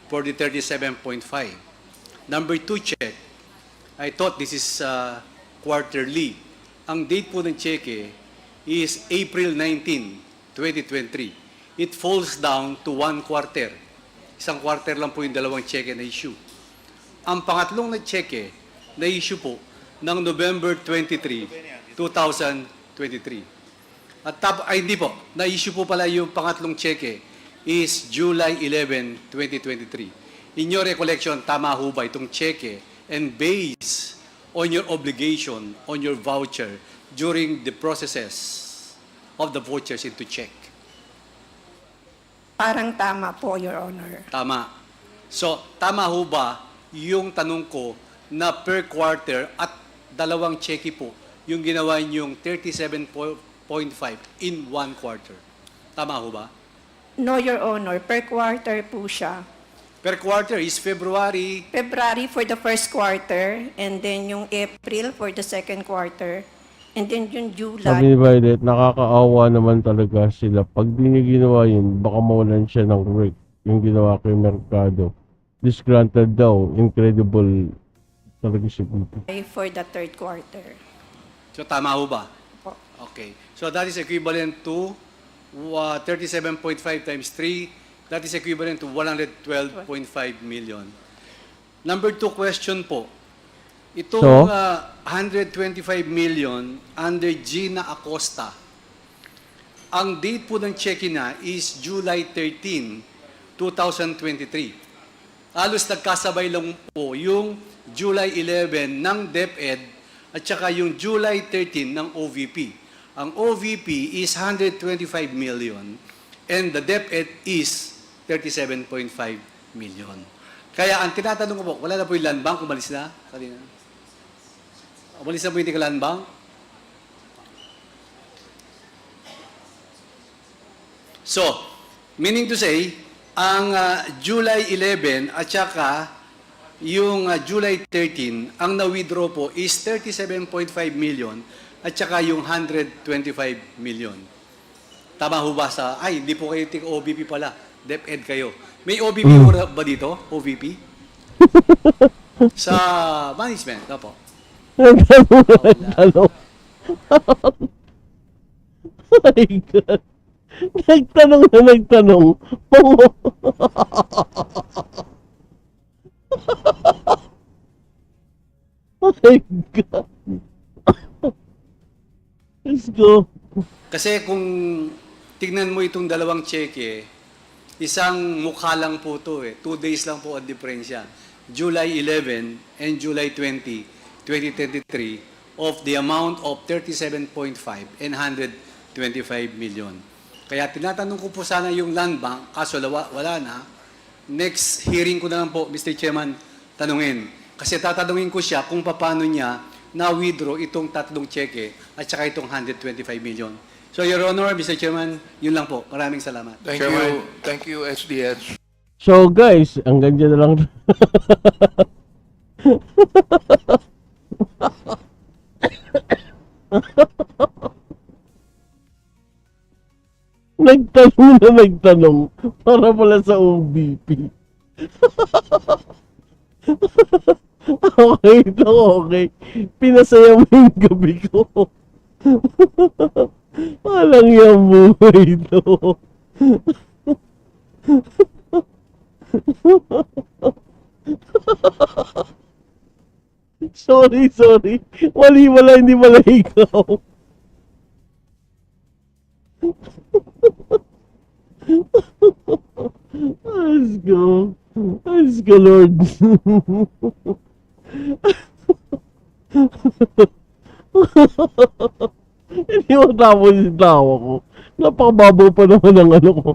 for the 37.5. Number 2 check, I thought this is quarterly. Ang date po ng check is April 19, 2023. It falls down to 1 quarter. Isang quarter lang po yung dalawang check na issue. Ang pangatlong na check na issue po ng November 23, 2023. At hindi po, na-issue po pala yung pangatlong check is July 11, 2023. In your recollection, tama ho ba itong check and based on your obligation, on your voucher during the processes of the vouchers into check? Parang tama po, Your Honor. Tama. So, tama ho ba yung tanong ko na per quarter at dalawang cheque po yung ginawa niyong 37.5 in 1 quarter? Tama ho ba? No, Your Honor. Per quarter po siya. Per quarter is February. February for the first quarter, and then yung April for the second quarter, and then yung July. Sabi ni Violet, nakakaawa naman talaga sila. Pag di niya ginawa yun, baka mawalan siya ng work. Yung ginawa kay Mercado. Disgranted daw. Incredible talaga siya dito. For the third quarter. So, tama ho ba? Po. Okay. So, that is equivalent to 37.5 times 3. That is equivalent to 112.5 million. Number 2 question po. Itong 125 million under Gina Acosta, ang date po ng check-in na is July 13, 2023. Halos nagkasabay lang po yung July 11 ng DepEd at saka yung July 13 ng OVP. Ang OVP is 125 million and the DepEd is 37.5 million. Kaya ang tinatanong ko po, wala na po yung land bank, umalis na kanina. Umalis na po yung Land Bank. So, meaning to say, ang July 11 at saka yung July 13, ang na-withdraw po is 37.5 million at saka yung 125 million. Tama ho ba sa, ay, hindi po kayo OVP pala, DepEd kayo. May OVP ba dito? OVP? Sa management, po. Nagtanong. My God. Nagtanong na nagtanong. Oh my God. Let's go. Kasi kung tignan mo itong dalawang cheque, isang mukha lang po to 2 days lang po ang diferensya. July 11 and July 20, 2023 of the amount of 37.5 and 125 million. Kaya tinatanong ko po sana yung Land Bank, kaso wala na. Next hearing ko na lang po, Mr. Chairman, tanungin. Kasi tatanungin ko siya kung paano niya na-withdraw itong 3 cheque at saka itong 125 million. So, Your Honor, Mr. Chairman, yun lang po. Maraming salamat. Thank you, SDS. So guys, hanggang dyan na lang. Nagtanong na nagtanong para pala sa OBP. Okay, ito okay. Pinasaya mo yung gabi ko. Walang yung buhay ito. Sorry. Mali wala, hindi pala ikaw. Let's go, Lord. Hindi mo tapos yung tawa ko. Napakababaw pa naman ang ano ko.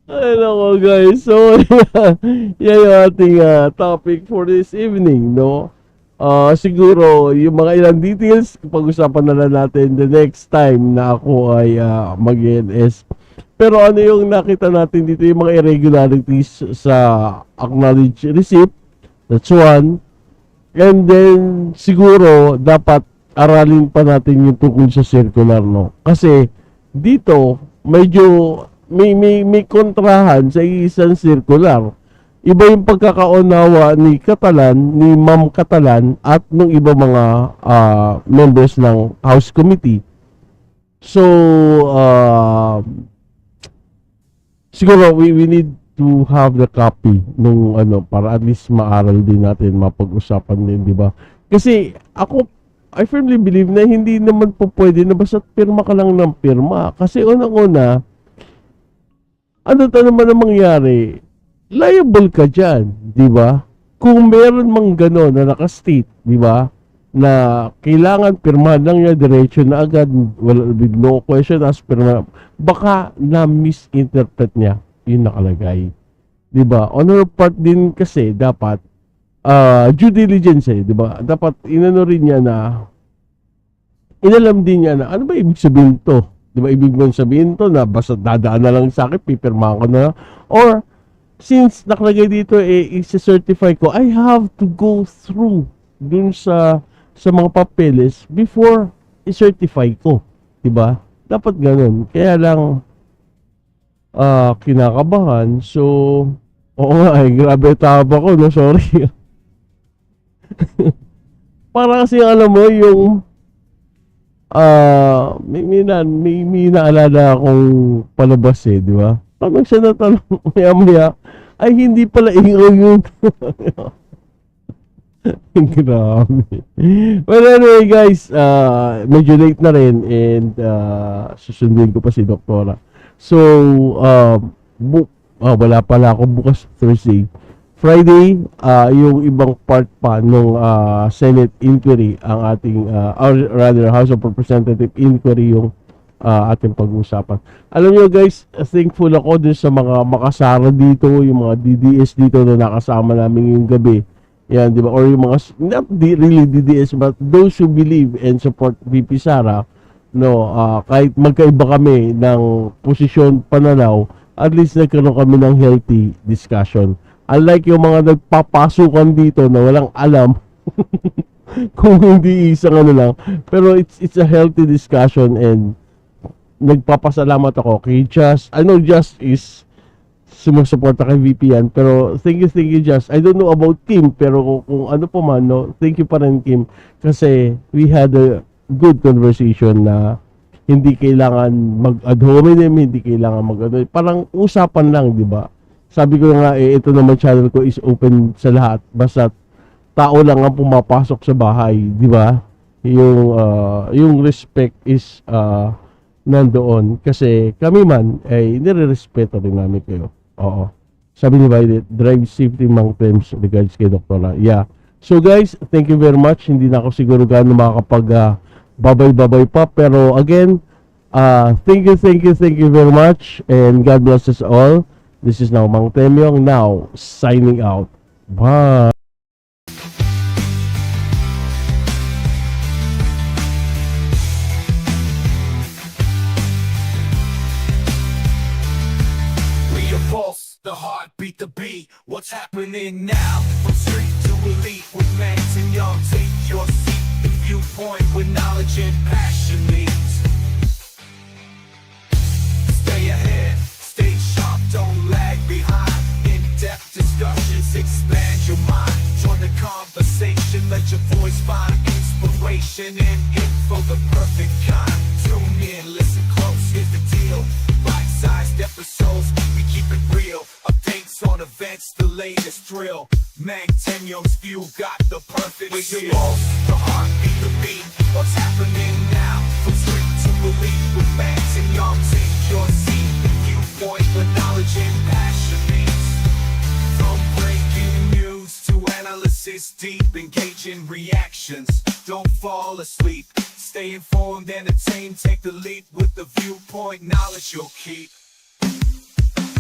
Ay nako guys, so yan yung ating topic for this evening, no? Siguro yung mga ilang details pag-usapan na lang natin the next time na ako ay mag-NS. Pero ano yung nakita natin dito, yung mga irregularities sa acknowledged receipt, that's one. And then siguro dapat aralin pa natin yung tungkol sa circular, no? Kasi dito medyo may kontrahan sa isang circular. Iba yung pagkakaunawa ni Ma'am Catalan at ng iba mga members ng House Committee. So, siguro we need to have the copy nung para at least maaral din natin, mapag-usapan din, di ba? Kasi I firmly believe na hindi naman po pwede na basta pirma ka lang ng pirma. Kasi unang-una, ano naman ang mangyari? Liable ka dyan, di ba? Kung meron mang gano'n na nakastate, di ba? Na kailangan pirmahan lang niya, diretso na agad, with no question, as pirma. Baka na-misinterpret niya yung nakalagay. Di ba? On her part din kasi, dapat, due diligence di ba? Dapat inano rin niya na, inalam din niya na, ano ba ibig sabihin to? Di ba, ibig mong sabihin to na basta dadaan na lang sa akin, pipirmahan ko na. Or, since nakalagay dito, i-certify ko, I have to go through dun sa mga papeles before i-certify ko. Di ba? Dapat ganun. Kaya lang, kinakabahan. So, oo nga, grabe taba ko, no? Sorry. Para kasi alam mo, yung may naalala akong palabas di ba? Tanong siya na tanong, maya ay hindi pala ikaw yun. Grabe. Well, anyway guys, medyo late na rin and susundin ko pa si Doktora. So, wala pala ako bukas Thursday. Friday, yung ibang part pa ng Senate inquiry, ang ating, or rather House of Representative inquiry yung ating pag-uusapan. Alam nyo guys, thankful ako din sa mga makasara dito, yung mga DDS dito na nakasama namin yung gabi. Yan, di ba? Or yung mga, not really DDS, but those who believe and support VP Sara, no, kahit magkaiba kami ng posisyon, pananaw, at least nagkaroon kami ng healthy discussion. Unlike yung mga nagpapasukan dito na walang alam kung hindi isang ano lang. Pero it's a healthy discussion, and nagpapasalamat ako kay Just. I know Just is sumusuporta kay VP yan, pero thank you Just. I don't know about Kim, pero kung ano po man, no, thank you pa rin Kim, kasi we had a good conversation na hindi kailangan mag-ad hominem, hindi kailangan parang usapan lang, di ba? Sabi ko nga, ito naman channel ko is open sa lahat, basta tao lang ang pumapasok sa bahay, di ba? Yung respect is nandoon, kasi kami man ay nire-respeto rin namin kayo. Oo. Sabi ni Violet, drive safety mountains regards kay Doktora. Yeah. So guys, thank you very much. Hindi na ako siguro gaano makakapag babay-babay pa. Pero again, thank you very much. And God bless us all. This is now Mang Temyong, now signing out. Bye. The heartbeat, the beat, what's happening now? From street to elite, with Max and Young, take your seat. The viewpoint with knowledge and passion meets. Stay ahead, stay sharp, don't lag behind. In-depth discussions, expand your mind. Join the conversation, let your voice find inspiration and info, the perfect kind. Tune in, listen close, here's the deal. Bite-sized episodes, we keep it real. Updates on events, the latest drill. Mang Temyong's view got the perfect feel. Your pulse, the heartbeat, the beat. What's happening now? From street to elite with Mang Temyong, take your seat. The viewpoint, the knowledge and passion meets. From breaking news to analysis, deep engaging reactions. Don't fall asleep. Stay informed, entertained, take the lead with the viewpoint, knowledge you'll keep.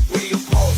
We oppose